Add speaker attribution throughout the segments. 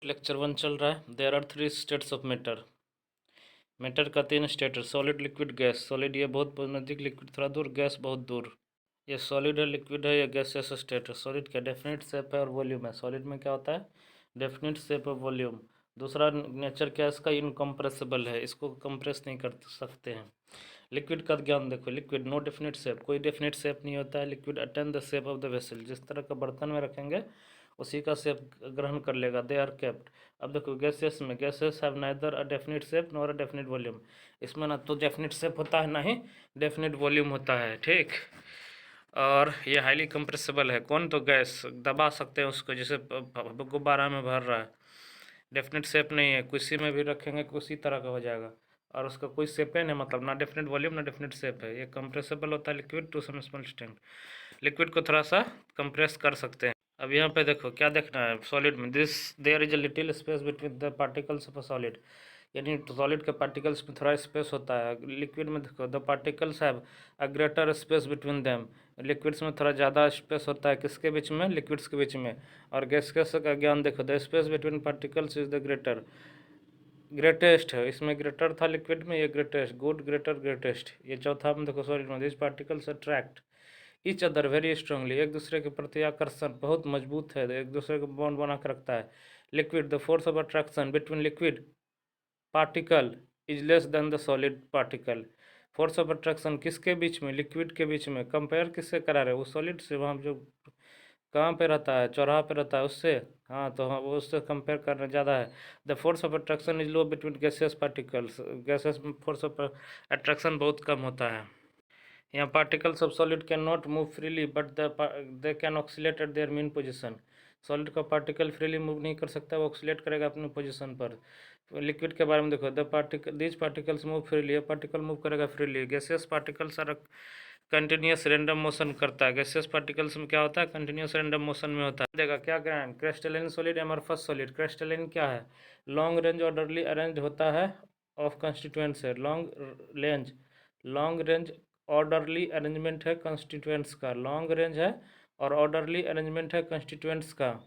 Speaker 1: Lecture 1 चल रहा है। There are 3 states of matter. Matter का 3 स्टेट है, सॉलिड, लिक्विड, गैस। सॉलिड ये बहुत नज़दीक, लिक्विड थोड़ा दूर, गैस बहुत दूर। ये सॉलिड है, लिक्विड है, ये गैसियस स्टेट है। सॉलिड का डेफिनेट शेप है और वॉल्यूम है। सॉलिड में क्या होता है? डेफिनेट शेप और वॉल्यूम। दूसरा नेचर क्या है इसका? इनकम्प्रेसिबल है, इसको कंप्रेस नहीं कर सकते हैं। लिक्विड का ज्ञान देखो, लिक्विड नो डेफिनेट शेप, कोई डेफिनेट शेप नहीं होता है। Liquid attain the shape of the vessel, जिस तरह का बर्तन में रखेंगे उसी का शेप ग्रहण कर लेगा। They are kept. अब देखो गैसेस में, gases have neither a definite shape nor a definite volume. इसमें ना तो डेफिनेट शेप होता है ना ही डेफिनेट वॉल्यूम होता है, ठीक। और ये हाईली कंप्रेसिबल है। कौन? तो गैस। दबा सकते हैं उसको, जैसे गुब्बारा में भर रहा है। डेफिनेट शेप नहीं है, किसी में भी रखेंगे किसी तरह का हो जाएगा। और उसका कोई शेप नहीं, मतलब ना डेफिनेट वॉल्यूम ना डेफिनेट शेप है। ये कंप्रेसिबल होता है liquid to some small extent. Liquid को थोड़ा सा कंप्रेस कर सकते हैं। अब यहाँ पे देखो क्या देखना है सॉलिड में। This there is a little space between the particles of a solid, यानी सॉलिड के पार्टिकल्स में थोड़ा स्पेस होता है। लिक्विड में देखो the particles have a greater space between them. Liquids में थोड़ा ज़्यादा स्पेस होता है, किसके बीच में? लिक्विड्स के बीच में। और गैस का ज्ञान देखो, the space between particles is the greater, greatest है। इसमें ग्रेटर था लिक्विड में, ये ग्रेटेस्ट, गुड, ग्रेटर, ग्रेटेस्ट। ये चौथा में देखो सॉलिड में, this particles attract each other very strongly, एक दूसरे के प्रति आकर्षण बहुत मजबूत है, एक दूसरे को बॉन्ड बना कर रखता है। Liquid, the force of attraction between liquid particle is less than the solid particle. Force of attraction किसके बीच में? लिक्विड के बीच में। कंपेयर किससे करा रहे? वो सॉलिड से, वहाँ जो कहाँ पे रहता है, चौराहा पे रहता है, उससे। हाँ, तो हाँ वो उससे कंपेयर करना ज़्यादा है। The force of attraction is low between gaseous particles, gases में फोर्स ऑफ अट्रैक्शन बहुत कम होता है। यहाँ particles of solid can not move freely but they can oxalate eight there mean position. Solid का पार्टिकल फ्रीली मूव नहीं कर सकता, वो ऑक्सीलेट करेगा अपनी पोजीशन पर। लिक्विड के बारे में देखो, the particle these particles move freely, ये पार्टिकल मूव करेगा freely. Gaseous particles are continuous random motion करता है। गैसियस पार्टिकल्स में क्या होता है? कंटिन्यूस रैंडम मोशन में होता है। देखा क्या grand crystalline solid, amorphous solid. Crystalline क्या है? लॉन्ग रेंज ऑर्डरली अरेंज होता है ऑफ कंस्टिट्यूएंट्स है। लॉन्ग रेंज ऑर्डरली अरेंजमेंट है कंस्टिट्यूएंट्स का। लॉन्ग रेंज है और ऑर्डरली अरेंजमेंट है कंस्टिट्यूएंट्स का।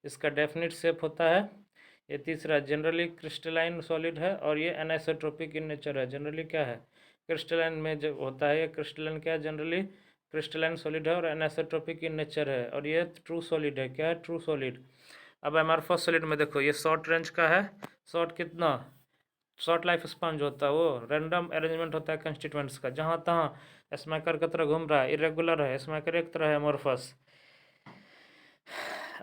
Speaker 1: इसका डेफिनेट शेप होता है। ये तीसरा जनरली क्रिस्टलाइन सॉलिड है और ये एनिसोट्रोपिक इन नेचर है। जनरली क्या है? क्रिस्टलाइन में जो होता है, ये क्रिस्टलाइन क्या है? जनरली क्रिस्टलाइन सॉलिड है और एनिसोट्रोपिक इन नेचर है। और ये ट्रू सॉलिड है। क्या है? True solid. अब एमरफस सॉलिड में देखो, ये शॉर्ट रेंज का है। शॉर्ट कितना? शॉर्ट लाइफ स्पान जो होता है वो रैंडम अरेंजमेंट होता है कंस्टिट्यूएंट्स का। जहाँ तहाँ स्मैकर की तरह घूम रहा है, इरेगुलर है। स्मैकर एक तरह है एमोरफस।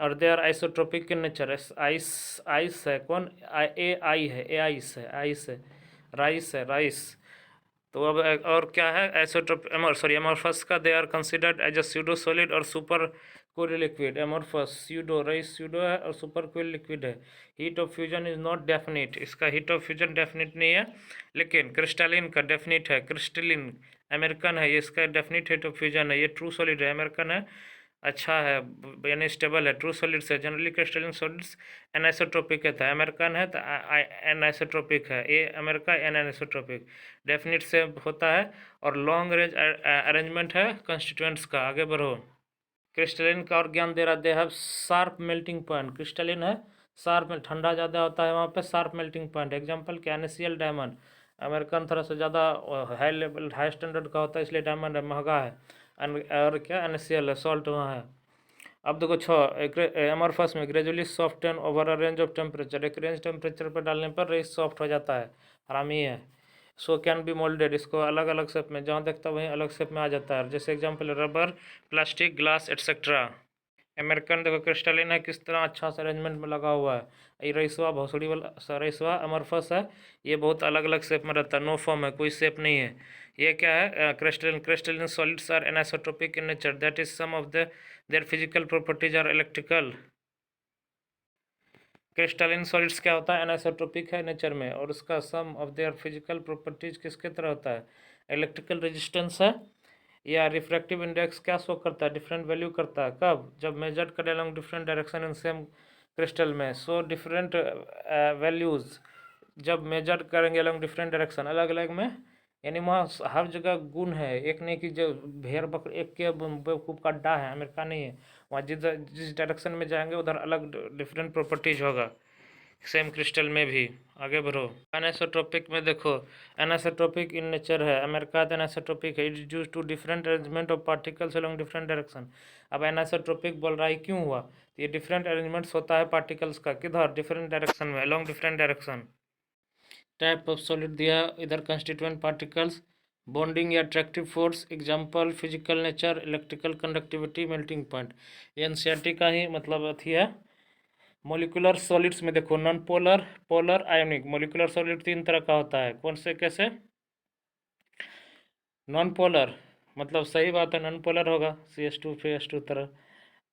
Speaker 1: और they are isotropic in nature. Ice, ice है कौन? ए आई है, ए आइस है, आइस है, राइस है, राइस। तो अब और क्या है? एमोरफस का they are considered as a pseudo solid और super cool liquid. Amorphous pseudo, rice pseudo है और सुपर कोल लिक्विड है। Heat of fusion is not definite, इसका हीट ऑफ फ्यूजन डेफिनिट नहीं है। लेकिन क्रिस्टलिन का डेफिनिट है। क्रिस्टलिन अमेरिकन है, ये इसका डेफिनिट हीट ऑफ फ्यूजन है। ये ट्रू सॉलिड है, अमेरिकन है, अच्छा है, यानी स्टेबल है। ट्रू सॉलिड्स है। जनरली क्रिस्टलिन सॉलिड्स एनाइसोट्रोपिक है, था अमेरिकन है तो एनाइसोट्रोपिक है। ये अमेरिका एनाइसोट्रोपिक डेफिनिट से होता है। और लॉन्ग रेंज अरेंजमेंट है कंस्टिट्यूएंट्स का। आगे बढ़ो। क्रिस्टलिन का और ज्ञान दे रहा, they have sharp melting point. Crystalline है, शार्प में ठंडा ज़्यादा होता है वहाँ पे, शार्प मेल्टिंग पॉइंट। एग्जांपल क्या? NaCl diamond. अमेरिकन थोड़ा सा ज़्यादा हाई लेवल, हाई स्टैंडर्ड का होता है, इसलिए डायमंड महंगा है। और क्या? NaCl है, सॉल्ट वहाँ है। अब देखो एमरफस में gradually soft and over a range of temperature, एक रेंज टेम्परेचर पर डालने पर ये सॉफ्ट हो जाता है, हरामी है। सो कैन बी मोल्डेड, इसको अलग अलग शेप में, जहाँ देखता वहीं अलग शेप में आ जाता है। जैसे example rubber, plastic, glass etcetera. American देखो क्रिस्टलिन है, किस तरह अच्छा सा अरेंजमेंट में लगा हुआ है। ये रईसवा भोसड़ी वाला रईसवा अमरफस है, ये बहुत अलग अलग शेप में रहता है, नो फॉर्म है, कोई शेप नहीं है। ये क्या है? Crystalline solids are anisotropic in nature, that is some of their physical properties are electrical. Crystalline solids क्या होता है? एनाइसोट्रोपिक है नेचर में, और उसका some of their physical properties किसके तरह होता है? इलेक्ट्रिकल रेजिस्टेंस है, या रिफ्रैक्टिव इंडेक्स क्या शो करता है? डिफरेंट वैल्यू करता है। कब? जब मेजर्ड करे along different direction in same crystal में। सो डिफरेंट वैल्यूज जब मेजर करेंगे अलॉन्ग डिफरेंट डायरेक्शन, अलग अलग में, यानी वहाँ हर जगह गुण है, एक नहीं कि जो भेड़ बकरी एक के बेवकूफ़ का अड्डा है, अमेरिका नहीं है। वहाँ जिस जिस डायरेक्शन में जाएंगे उधर अलग डिफरेंट प्रॉपर्टीज होगा। सेम क्रिस्टल में भी। आगे बढ़ो। एनिसोट्रोपिक में देखो, एनिसोट्रोपिक इन नेचर है, अमेरिका एनिसोट्रोपिक है, it is due to different arrangement of particles along different direction. अब एनिसोट्रोपिक बोल रहा है क्यों हुआ, ये डिफरेंट अरेंजमेंट्स होता है पार्टिकल्स का, किधर, डिफरेंट डायरेक्शन में, along different direction. Type of solid दिया इधर, कंस्टिट्यूएंट पार्टिकल्स, बॉन्डिंग या attractive force, example physical nature, electrical conductivity, melting point. ये एनसीईआरटी का ही मतलब अथी है। मोलिकुलर सॉलिड्स में देखो, non polar, polar, ionic. Molecular solid तीन तरह का होता है, कौन से कैसे? नॉन पोलर मतलब सही बात है, नॉन पोलर होगा, CH2 FeS2 तरह।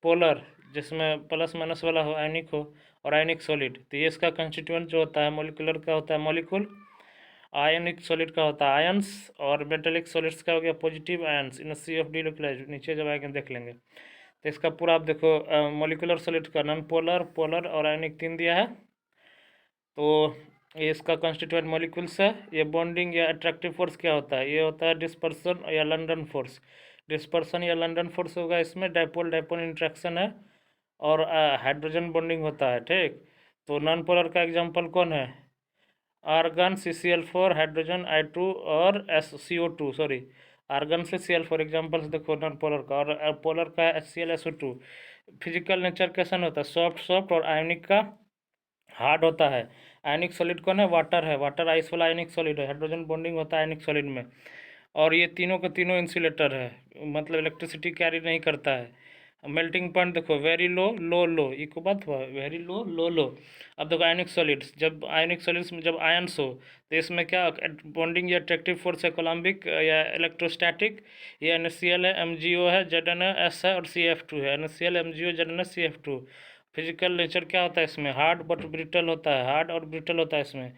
Speaker 1: पोलर जिसमें प्लस माइनस वाला हो, आयनिक हो। और आयनिक सॉलिड, तो ये इसका कंस्टिट्यूएंट जो होता है मोलिकुलर का होता है मॉलिक्यूल, आयनिक सॉलिड का होता है आयंस, और मेटेलिक सॉलिड्स का हो गया positive ions in sea of delocalise. नीचे जब आएंगे देख लेंगे। तो इसका पूरा आप देखो, मोलिकुलर सॉलिड का नॉन पोलर, पोलर और आयनिक तीन दिया है। तो ये इसका कंस्टिट्यूएंट मॉलिक्यूल्स है। ये बॉन्डिंग या अट्रैक्टिव फोर्स क्या होता है, ये होता है डिस्पर्सन या लंडन फोर्स। डिस्पर्सन या लंडन फोर्स होगा इसमें, डाइपोल डाइपोल इंट्रैक्शन है, और हाइड्रोजन बॉन्डिंग होता है, ठीक। तो नॉन पोलर का एग्जांपल कौन है, आर्गन CCl4, हाइड्रोजन I2 और CO2, सॉरी आर्गन से Cl4 एग्जाम्पल्स देखो नॉन पोलर का, और पोलर का HClSO2। फिजिकल नेचर कैसा होता है, सॉफ्ट सॉफ्ट, और आयनिक का हार्ड होता है। आयनिक सॉलिड कौन है, वाटर है, वाटर आइस वाला आयनिक सॉलिड है, हाइड्रोजन बॉन्डिंग होता है आयनिक सॉलिड में। और ये तीनों के तीनों इंसुलेटर है, मतलब इलेक्ट्रिसिटी कैरी नहीं करता है। मेल्टिंग पॉइंट देखो, वेरी लो, लो लो, इको बात हुआ, वेरी लो, लो लो। अब देखो आयनिक सॉलिड्स, जब आयनिक सॉलिड्स में जब आयंस हो, तो इसमें क्या बॉन्डिंग या अट्रैक्टिव फोर्स है, कोलम्बिक या इलेक्ट्रोस्टैटिक। ये NaCl है, MgO है, ZnS है, और CF2 है, NaCl MgO ZnS CF2। Physical nature क्या होता है इसमें, हार्ड बट ब्रिटल होता है, हार्ड और ब्रिटल होता है इसमें।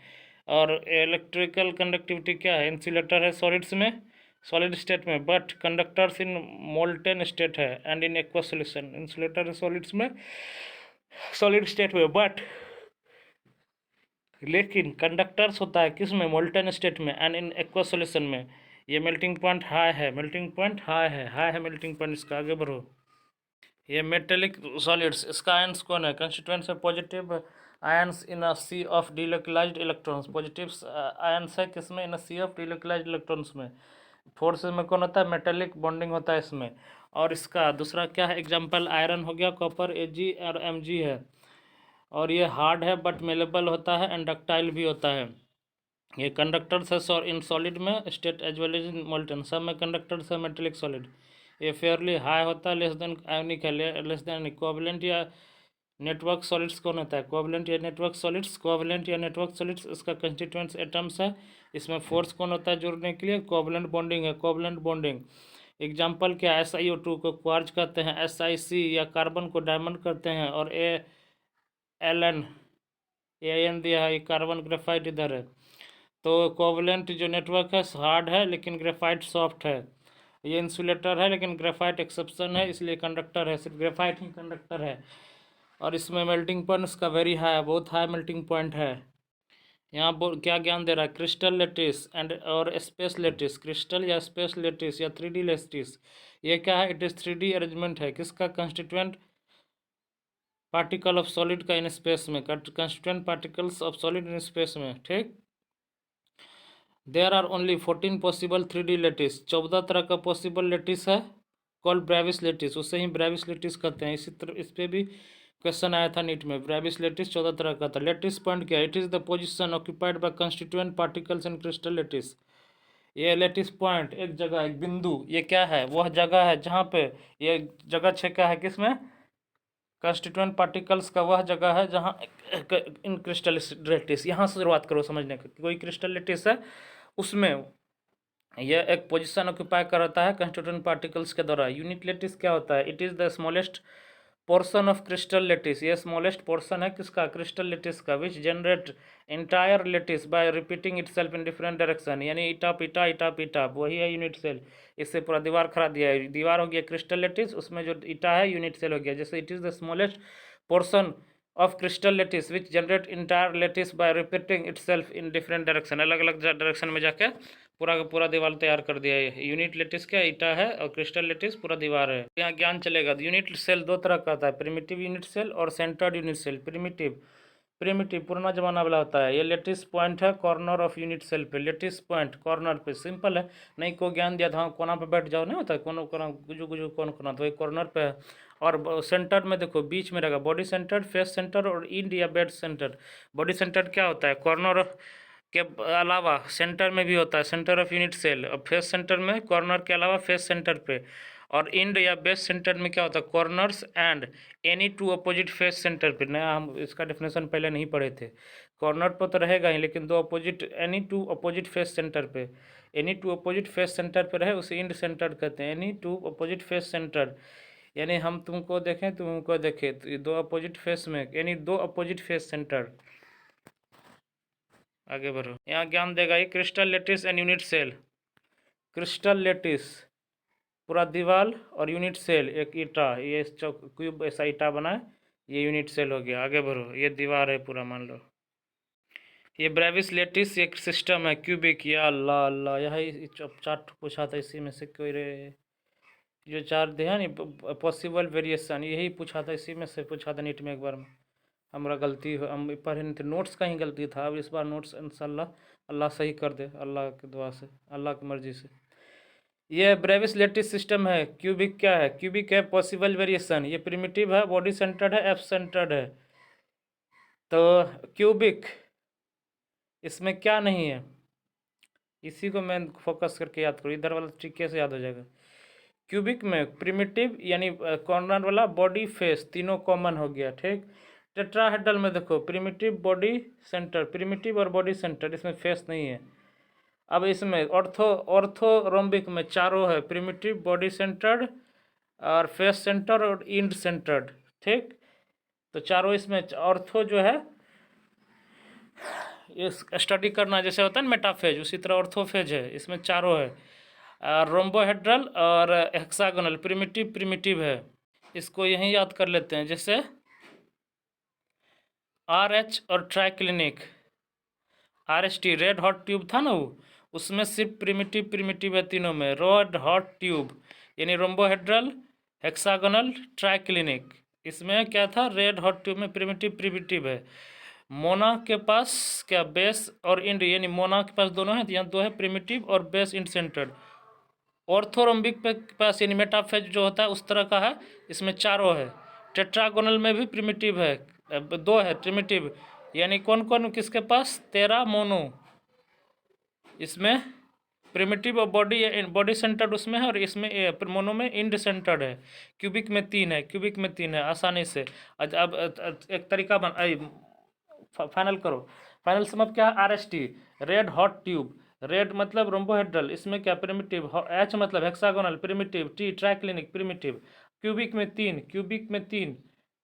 Speaker 1: और इलेक्ट्रिकल कंडक्टिविटी क्या है, इंसुलेटर है सॉलिड्स में, सॉलिड स्टेट में, but conductors in molten state है and in aqua solution. Insulator है सॉलिड्स में, सॉलिड स्टेट में, बट लेकिन कंडक्टर्स होता है किस में, मोल्टेन स्टेट में एंड इन एक्वा सोल्यूशन में। ये मेल्टिंग पॉइंट हाई है, मेल्टिंग पॉइंट हाई है, हाई है मेल्टिंग पॉइंट इसका। आगे बढ़ो। ये मेटेलिक सॉलिड्स, इसका आयंस कौन है, कंस्टिट्यूएंट्स है positive ions in a sea of delocalized electrons. Positive ions है किसमें, in a sea of delocalized electrons में। फोर्स में कौन होता है, मेटेलिक बॉन्डिंग होता है इसमें। और इसका दूसरा क्या है एग्जांपल, आयरन हो गया, कॉपर Ag और Mg है। और ये हार्ड है बट मेलेबल होता है, एंड डक्टाइल भी होता है। ये कंडक्टर्स है इन सॉलिड में state as well as in molten, सब में कंडक्टर्स है मेटेलिक सॉलिड। ये फेयरली हाई होता है, लेस देन आयोनिक है, लेस देन कोवलेंट या नेटवर्क सॉलिड्स कौन होता है, कोवलेंट या नेटवर्क सॉलिड्स। कोवलेंट या नेटवर्क सॉलिड्स इसका कंस्टिट्यूएंट्स एटम्स है। इसमें फोर्स कौन होता है जोड़ने के लिए, कोवलेंट बॉन्डिंग है, कोवलेंट बॉन्डिंग। एग्जाम्पल क्या, SiO2 को क्वार्ज कहते हैं, SiC या कार्बन को डायमंड कहते हैं, और An दिया है, कार्बन ग्रेफाइट इधर है। तो कोवलेंट जो नेटवर्क है हार्ड है, लेकिन ग्रेफाइट सॉफ्ट है। ये इंसुलेटर है, लेकिन ग्रेफाइट एक्सेप्शन है, इसलिए कंडक्टर है, सिर्फ ग्रेफाइट ही कंडक्टर है। और इसमें मेल्टिंग पॉइंट इसका वेरी हाई है, बहुत हाई मेल्टिंग पॉइंट है। यहाँ क्या ज्ञान दे रहा है, क्रिस्टल लेटिस एंड और स्पेस लेटिस। क्रिस्टल या स्पेस लेटिस या 3D लेटिस, ये क्या है, इट इज़ 3D अरेंजमेंट है, किसका, कंस्टिट्यूएंट पार्टिकल ऑफ सॉलिड का इन स्पेस में, constituent particles of solid in space में, ठीक। There are only 14 possible 3D lattice, 14 तरह का पॉसिबल लेटिस है, कॉल्ड ब्रेविस लेटिस, उससे ही ब्रेविस लेटिस कहते हैं। इसी तरह इस पर भी क्वेश्चन आया था नीट में, ब्रेविस लेटिस 14 तरह का था। लेटिस पॉइंट क्या है, it is the position occupied by constituent particles in crystal lattice. ये लेटिस पॉइंट एक जगह, एक बिंदु, ये क्या है, वह जगह है जहाँ पे ये जगह छेका है, किसमें, कंस्टिट्यूएंट पार्टिकल्स का वह जगह है जहाँ इन क्रिस्टल लेटिस। यहाँ से शुरुआत करो समझने का, कोई क्रिस्टल लेटिस है उसमें यह एक पोजीशन ऑक्यूपाई करता है कंस्टिट्यूएंट पार्टिकल्स के द्वारा। यूनिट लेटिस क्या होता है, it is the smallest portion of crystal lattice, ये स्मॉलेस्ट पोर्शन है किसका, क्रिस्टल लेटिस का, which generate entire lattice by repeating itself in different direction, यानी इटा पीटा इटा पीटा, वही है यूनिट सेल। इससे पूरा दीवार खड़ा दिया है, दीवार हो गया क्रिस्टल लेटिस, उसमें जो इटा है यूनिट सेल हो गया। जैसे it is the smallest portion of crystal lattice which generate entire lattice by repeating itself in different direction, अलग अलग डायरेक्शन में जाके पूरा का पूरा दीवार तैयार कर दिया है। यूनिट लेटिस क्या, ईटा है, और क्रिस्टल लेटिस पूरा दीवार है। यहाँ ज्ञान चलेगा, यूनिट सेल दो तरह का आता है, प्रिमिटिव यूनिट सेल और centred unit cell. Primitive primitive पुराना जमाना वाला होता है। ये लेटिस पॉइंट है कॉर्नर ऑफ यूनिट सेल पे, लेटिस पॉइंट कॉर्नर पे, सिंपल है, नहीं को ज्ञान दिया था कोना पे बैठ जाओ, नहीं होता है कोनो कोना गुजू गुजू कौन कोना, तो एक कॉर्नर पे है। और सेंटर में देखो बीच में रहेगा बॉडी सेंटर, फेस सेंटर और इंड या बेड सेंटर। बॉडी सेंटर क्या होता है, कॉर्नर के अलावा सेंटर में भी होता है, सेंटर ऑफ यूनिट सेल, और फेस सेंटर में कॉर्नर के अलावा फेस सेंटर पे। और इंड या बेस सेंटर में क्या होता है, corners and any two opposite face centre पे। नया हम इसका डेफिनेशन पहले नहीं पढ़े थे। कॉर्नर पर तो रहेगा ही, लेकिन दो opposite, any two opposite face centre पे, any two opposite face centre पे रहे उसे इंड सेंटर कहते हैं। Any two opposite face centre यानी हम तुमको देखें तुम उनको देखें, तो ये दो अपोजिट फेस में, यानी दो अपोजिट फेस सेंटर। आगे बढ़ो, यहाँ ज्ञान देगा ये crystal lattice and unit cell. Crystal lattice पूरा दीवार और यूनिट सेल एक ईटा, ये क्यूब ऐसा ईटा बना है, ये यूनिट सेल हो गया। आगे बढ़ो, ये दीवार है पूरा मान लो। ये ब्रेविस लेटिस एक सिस्टम है क्यूबिक, या अल्लाह अल्लाह, यही चार पूछा था इसी में से कोई रे, जो चार थे नहीं पॉसिबल वेरिएशन, यही पूछा था, इसी में से पूछा था नीट में एक बार में। हमारा गलती हम पढ़े नहीं थे, नोट्स का ही गलती था। अब इस बार नोट्स इंशाल्लाह अल्लाह सही कर दे, अल्लाह की दुआ से, अल्लाह की मर्जी से। ये ब्रेविस लेटिस सिस्टम है। क्यूबिक क्या है, क्यूबिक है पॉसिबल वेरिएशन, ये प्रिमिटिव है, बॉडी सेंटर्ड है, एफ सेंटर्ड है। तो क्यूबिक इसमें क्या नहीं है, इसी को मैं फोकस करके याद करूँ, इधर वाला ट्रिक कैसे याद हो जाएगा। क्यूबिक में प्रिमिटिव यानी कॉर्नर वाला, बॉडी फेस तीनों कॉमन हो गया, ठीक। टेट्राहेड्रल में देखो प्रिमिटिव बॉडी सेंटर, प्रिमिटिव और बॉडी सेंटर, इसमें फेस नहीं है। अब इसमें ऑर्थोरोम्बिक में चारों है, प्रिमिटिव, बॉडी सेंटर्ड और फेस सेंटर और इंड सेंटर्ड, ठीक। तो चारों इसमें ऑर्थो जो है ये स्टडी करना जैसे होता है ना मेटाफेज, उसी तरह ऑर्थोफेज है, इसमें चारों है। रोम्बोहेड्रल और हेक्सागोनल, प्रिमिटिव प्रिमिटिव है, इसको यहीं याद कर लेते हैं। जैसे RH और triclinic, RST red hot tube था ना वो, उसमें सिर्फ प्रिमिटिव प्रिमिटिव है तीनों में। रेड हॉट ट्यूब यानी रोम्बोहेड्रल, हेक्सागोनल, ट्राइक्लिनिक, इसमें क्या था, रेड हॉट ट्यूब में प्रिमिटिव प्रिमिटिव है। मोना के पास क्या, बेस और इंड, यानी मोना के पास दोनों है, यहाँ दो है, प्रिमिटिव और बेस इंड सेंटर्ड। ऑर्थोरोम्बिक पे पास यानी मेटाफेज जो होता है उस तरह का है, इसमें चारों है। टेट्रागोनल में भी प्रिमिटिव है, दो है प्रिमिटिव, यानी कौन कौन किसके पास, तेरा मोनो, इसमें प्रिमिटिव और बॉडी सेंटर्ड उसमें है, और इसमें मोनो में इंड सेंटर्ड है। क्यूबिक में तीन है, क्यूबिक में तीन है आसानी से। अब एक तरीका बन, फाइनल करो, फाइनल समझ क्या है, RST red hot tube, red मतलब रोम्बोहेड्रल, इसमें क्या प्रिमिटिव, H मतलब hexagonal primitive, T triclinic primitive, cubic में तीन, क्यूबिक में तीन,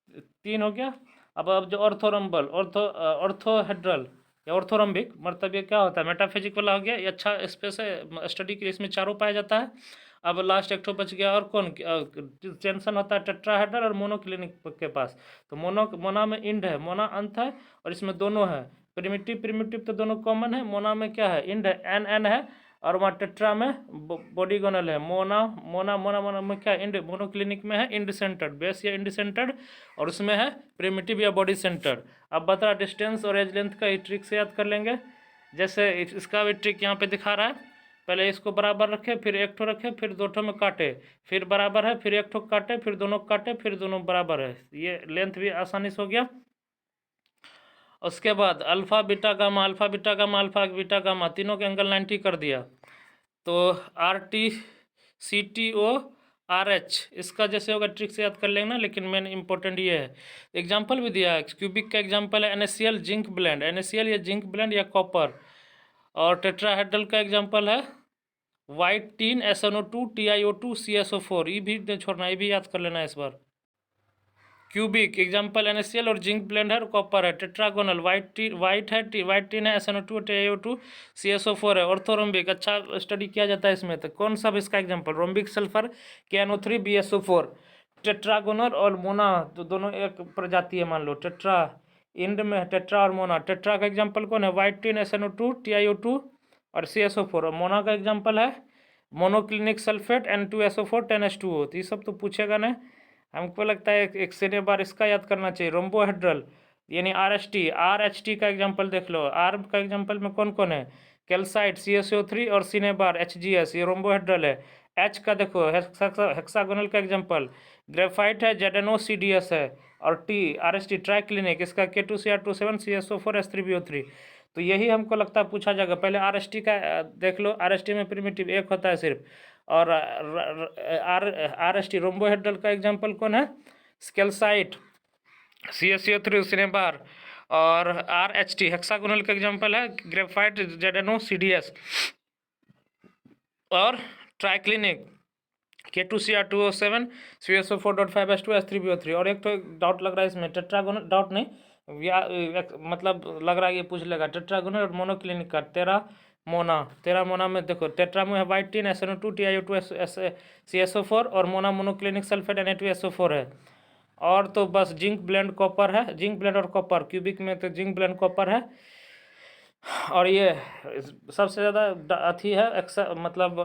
Speaker 1: तीन हो गया। अब जो ऑर्थोरम्बल, ऑर्थोहेड्रल या ऑर्थोरम्बिक मतलब ये क्या होता है, मेटाफिजिक वाला हो गया, ये अच्छा स्पेस है स्टडी के, इसमें चारों पाया जाता है। अब लास्ट एक ठो बच गया, और कौन टेंशन होता है टेट्राहेड्रल और मोनोक्लिनिक के पास। तो मोना में इंड है, मोना अंत है, और इसमें दोनों है, प्रिमिटिव प्रिमिटिव तो दोनों कॉमन है। मोना में क्या है, इंड है, एन है, और वहाँ टेट्रा में बॉडीगोनल है। मोना मोना मोना मोना में क्या, इंड, मोनोक्लिनिक में है इंड सेंटर्ड, बेस या इंड सेंटर्ड, और उसमें है प्रिमिटिव या बॉडी सेंटर। अब बता डिस्टेंस और एज लेंथ का ट्रिक से याद कर लेंगे। जैसे इसका भी ट्रिक यहाँ पे दिखा रहा है, पहले इसको बराबर रखे, फिर एक ठो रखे, फिर दो ठो में काटे, फिर बराबर है, फिर एक ठो काटे, फिर दोनों काटे, फिर दोनों बराबर है। ये लेंथ भी आसानी से हो गया। उसके बाद alpha beta gamma, alpha beta gamma, alpha beta gamma तीनों के एंगल 90 कर दिया। तो RT CTO RH इसका जैसे होगा ट्रिक से याद कर लेना, लेकिन मेन इंपॉर्टेंट ये है। एग्जाम्पल भी दिया है, क्यूबिक का एग्जाम्पल है NaCl जिंक ब्लेंड, NaCl या जिंक ब्लेंड या कॉपर। और टेट्राहेड्रल का एग्जाम्पल है white tin SnO2 TiO2 CSO4, ये भी नहीं छोड़ना, ये भी याद कर लेना इस बार। क्यूबिक एग्जाम्पल NaCl और जिंक ब्लेंड है और कॉपर है। टेट्रागोनल वाइट है, वाइट टीन है, SnO2 TiO2 CSO4 है। ऑर्थोरोम्बिक अच्छा स्टडी किया जाता है इसमें, तो कौन सा इसका example, rhombic sulphur KNO3 BSO4। Tetragonal और मोना तो दोनों एक प्रजाति है, मान लो टेट्रा, इंड में टेट्रा और मोना। टेट्रा का एग्जाम्पल कौन है, वाइट टीन SnO2 TiO2 और CSO4, और मोना का एग्जाम्पल है मोनोक्लिनिक सल्फेट N2SO4 10H2O। तो ये सब तो पूछेगा नहीं, हमको लगता है एक सीधे बार इसका याद करना चाहिए, रोम्बोहेड्रल यानी आर एच टी का एग्जाम्पल देख लो। आर का एग्जाम्पल में कौन कौन है? कैल्साइट CaCO3 और सिनेबार HgS, ये रोम्बोहेड्रल है। एच का देखो हेक्सागोनल का एग्जाम्पल ग्रेफाइट है, ZnOCdS है। और टी RST ट्राइक्लिनिक, इसका K2Cr27 CSO4S3BO3। तो यही हमको लगता है पूछा जाएगा। पहले RST का देख लो। RST में प्रिमिटिव एक होता है सिर्फ। और RST रोम्बोहेड्रल का एग्जाम्पल कौन है? स्केल्साइट, CaCO3 सिनेबार। और RHT हेक्सागोनल का एग्जाम्पल है ग्रेफाइट, ZnOCdS। और ट्राइक्लिनिक K2Cr2O7 CSO4.5S2S3BO3। और एक तो डाउट लग रहा है इसमें, टेट्रागोनल, डाउट नहीं या मतलब लग रहा है ये पूछ लेगा, टेट्रागोनल और मोनोक्लिनिक का तेरा मोना में देखो, टेट्रामो है वाइटिन SNO2 TiO2 CSO4 और मोनोक्लिनिक सल्फेट Na2SO4 है। और तो बस जिंक ब्लेंड कॉपर है, जिंक ब्लेंड और कॉपर क्यूबिक में तो जिंक ब्लेंड कॉपर है। और ये सबसे ज़्यादा अथी है मतलब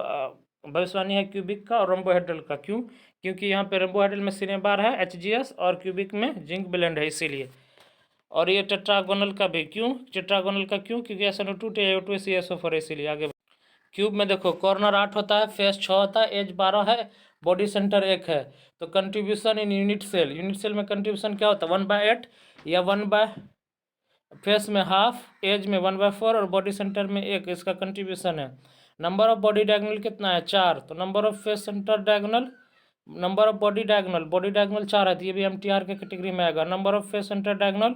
Speaker 1: भविष्यवाणी है क्यूबिक का और रोम्बोहेड्रल का। क्यों? क्योंकि यहाँ पे रोम्बोहेड्रल में सिनेबार है HgS और क्यूबिक में जिंक ब्लेंड है, इसीलिए। और ये टेट्रागोनल का भी क्यों? टेट्रागोनल का क्यों? क्योंकि SNO2 TiO2 CSO4 इसीलिए। आगे क्यूब में देखो, कॉर्नर 8 होता है, फेस 6 होता है, एज 12 है, बॉडी सेंटर 1 है। तो कंट्रीब्यूशन इन यूनिट सेल में कंट्रीब्यूशन क्या होता है? 1/8 या 1 फेस में हाफ, एज में 1/4 और बॉडी सेंटर में 1, इसका कंट्रीब्यूशन है। नंबर ऑफ बॉडी डायगोनल कितना है? 4। तो number of face centre diagonal, number of body diagonal 4 है, तो ये भी MTR के कैटेगरी में आएगा। Number of face centre diagonal,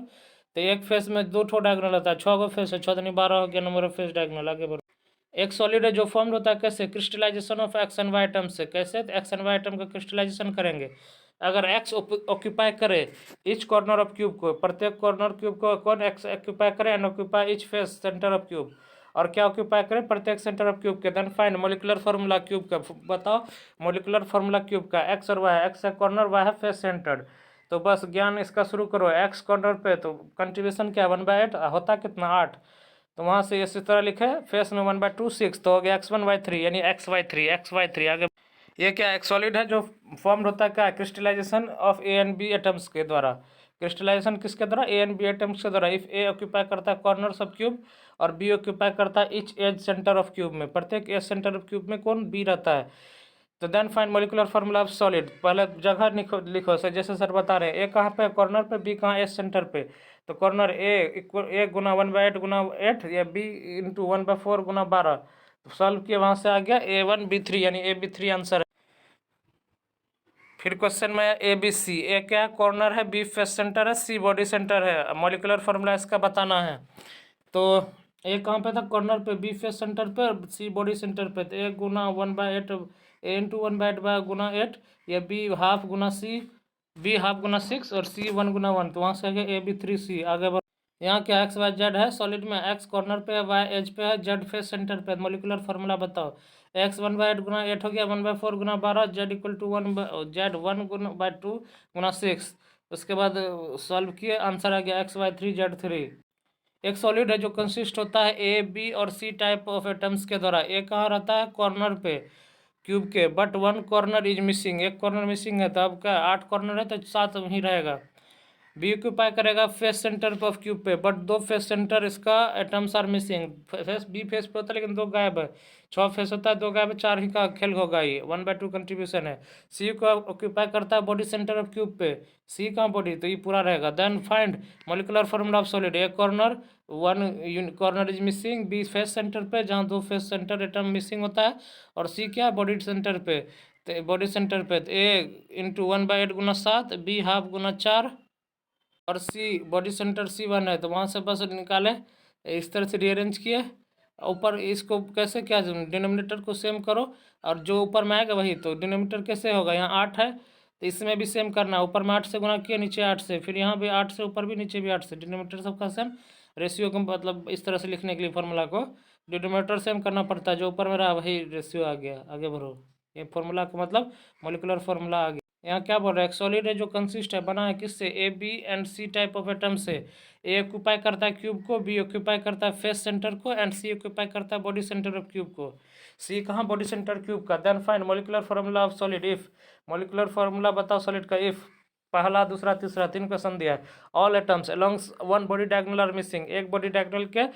Speaker 1: तो एक फेस में 2 ठो डायगोनल होता है, 6 गो फेस है, 6 12 हो गया नंबर ऑफ फेस डायगोनल। आगे बढ़ो। एक सॉलिड है जो फॉर्म होता है कैसे? Crystallisation of X and Y atom से। कैसे? तो एक्स एंड वाई एटम का क्रिस्टलाइजेशन करेंगे। अगर एक्स ऑक्यूपाई करे ईच कॉर्नर ऑफ क्यूब को, प्रत्येक कॉर्नर क्यूब को कौन एक्स ऑक्यूपाई करे? And occupy each face centre of cube. और क्या ऑक्यूपाई करे? प्रत्येक सेंटर ऑफ क्यूब के। Then find molecular formula cube का। बताओ मोलिकुलर फार्मूला क्यूब का। एक्स और वाई, एक्स है कॉर्नर, वाई है फेस सेंटर्ड। तो बस ज्ञान इसका शुरू करो। एक्स कॉर्नर पे तो कंट्रीब्यूशन क्या? 1/8 होता कितना? 8। तो वहाँ से इसी तरह लिखे, फेस में 1/2 6, तो हो गया x1/3 यानी XY3। आगे ये क्या? एक सॉलिड है जो फॉर्म होता है क्या? Crystallisation of A and B atoms के द्वारा। क्रिस्टलाइजेशन किसके द्वारा? A एंड B एटम्स के द्वारा। इफ A ऑक्यूपाई करता है कॉर्नर ऑफ क्यूब और B ऑक्यूपाई करता है each edge centre of cube में। प्रत्येक एज सेंटर ऑफ क्यूब में कौन? B रहता है। तो then find molecular formula of solid. पहले जगह लिखो सर, जैसे सर बता रहे हैं। A कहाँ पे? कॉर्नर पे। B कहाँ? एज सेंटर पे। तो कॉर्नर A गुना 1/8 गुना 8 या B इंटू 1/4 गुना 12। तो सॉल्व किया, वहाँ से आ गया A1B3 यानी AB3 आंसर है। फिर क्वेश्चन में ABC। A क्या? कॉर्नर है, B फेस सेंटर है, C बॉडी सेंटर है। मॉलिकुलर फार्मूला इसका बताना है। तो A कहाँ पे था? कॉर्नर पे, B फेस सेंटर पे, C बॉडी सेंटर पे। तो A गुना 1/8 A इंटू 1/8 गुना 8 या B हाफ गुना B हाफ गुना 6 और C 1 गुना 1। तो वहाँ से आ गया AB3C। आगे बढ़। यहाँ क्या XYZ है सॉलिड में? X कॉर्नर पे है, Y एज पे है, Z फेस सेंटर पे। मॉलिकुलर फार्मूला बताओ। X 1/8 गुना 8 हो गया, 1/4 गुना 12, Z इक्वल टू 1/2 गुना 6। उसके बाद सॉल्व किए, आंसर आ गया XY3Z3। एक सॉलिड है जो कंसिस्ट होता है A, B और C टाइप ऑफ एटम्स के द्वारा। A कहाँ रहता है? कॉर्नर पे क्यूब के, बट 1 कॉर्नर इज मिसिंग, एक कॉर्नर मिसिंग है। तो अब क्या? 8 कॉर्नर है तो 7 वहीं रहेगा। बी ऑक्यूपाई करेगा फेस सेंटर पे ऑफ क्यूब पे, बट 2 फेस सेंटर इसका atoms are missing. Face B face पे होता है लेकिन 2 गायब है। 6 फेस होता है, 2 गायब है, 4 ही का खेल होगा। ये 1/2 कंट्रीब्यूशन है। सी को ऑक्यूपाई करता है बॉडी सेंटर ऑफ क्यूब पे, C का बॉडी, तो ये पूरा रहेगा। Then find molecular formula of solid. एक corner 1 corner is missing, B face centre पे जहाँ 2 फेस सेंटर एटम मिसिंग होता है, और C क्या? बॉडी सेंटर पे। तो बॉडी सेंटर पे तो A इंटू 1/8 गुना 7, B हाफ गुना 4 और C बॉडी सेंटर C1 है। तो वहाँ से बस निकाले, इस तरह से रीअरेंज किए। ऊपर इसको कैसे क्या? डिनोमिनेटर को सेम करो और जो ऊपर में आएगा वही। तो डिनोमिनेटर कैसे होगा? यहाँ 8 है तो इसमें भी सेम करना है। ऊपर में 8 से गुना किया, नीचे 8 से, फिर यहाँ भी 8 से ऊपर भी, नीचे भी 8 से। डिनोमिनेटर सबका सेम। रेशियो को मतलब इस तरह से लिखने के लिए फार्मूला को डिनोमिनेटर सेम करना पड़ता है। जो ऊपर में रहा वही रेशियो आ गया। आगे बढ़ो। ये फार्मूला का मतलब मोलिकुलर फार्मूला आ गया। यहाँ क्या बोल रहा है? एक सॉलिड है जो कंसिस्ट है, बना है किससे? A, B and C type of atom से। A ऑक्यूपाई करता है क्यूब को, B ऑक्यूपाई करता है फेस सेंटर को, एंड C ऑक्यूपाई करता है बॉडी सेंटर ऑफ क्यूब को। C कहाँ? बॉडी सेंटर क्यूब का। Then find molecular formula of solid. If molecular formula बताओ सॉलिड का। इफ पहला दूसरा तीसरा 3 क्वेश्चन दिया है। All atoms along one body diagonal are missing, एक बॉडी डायगोनल के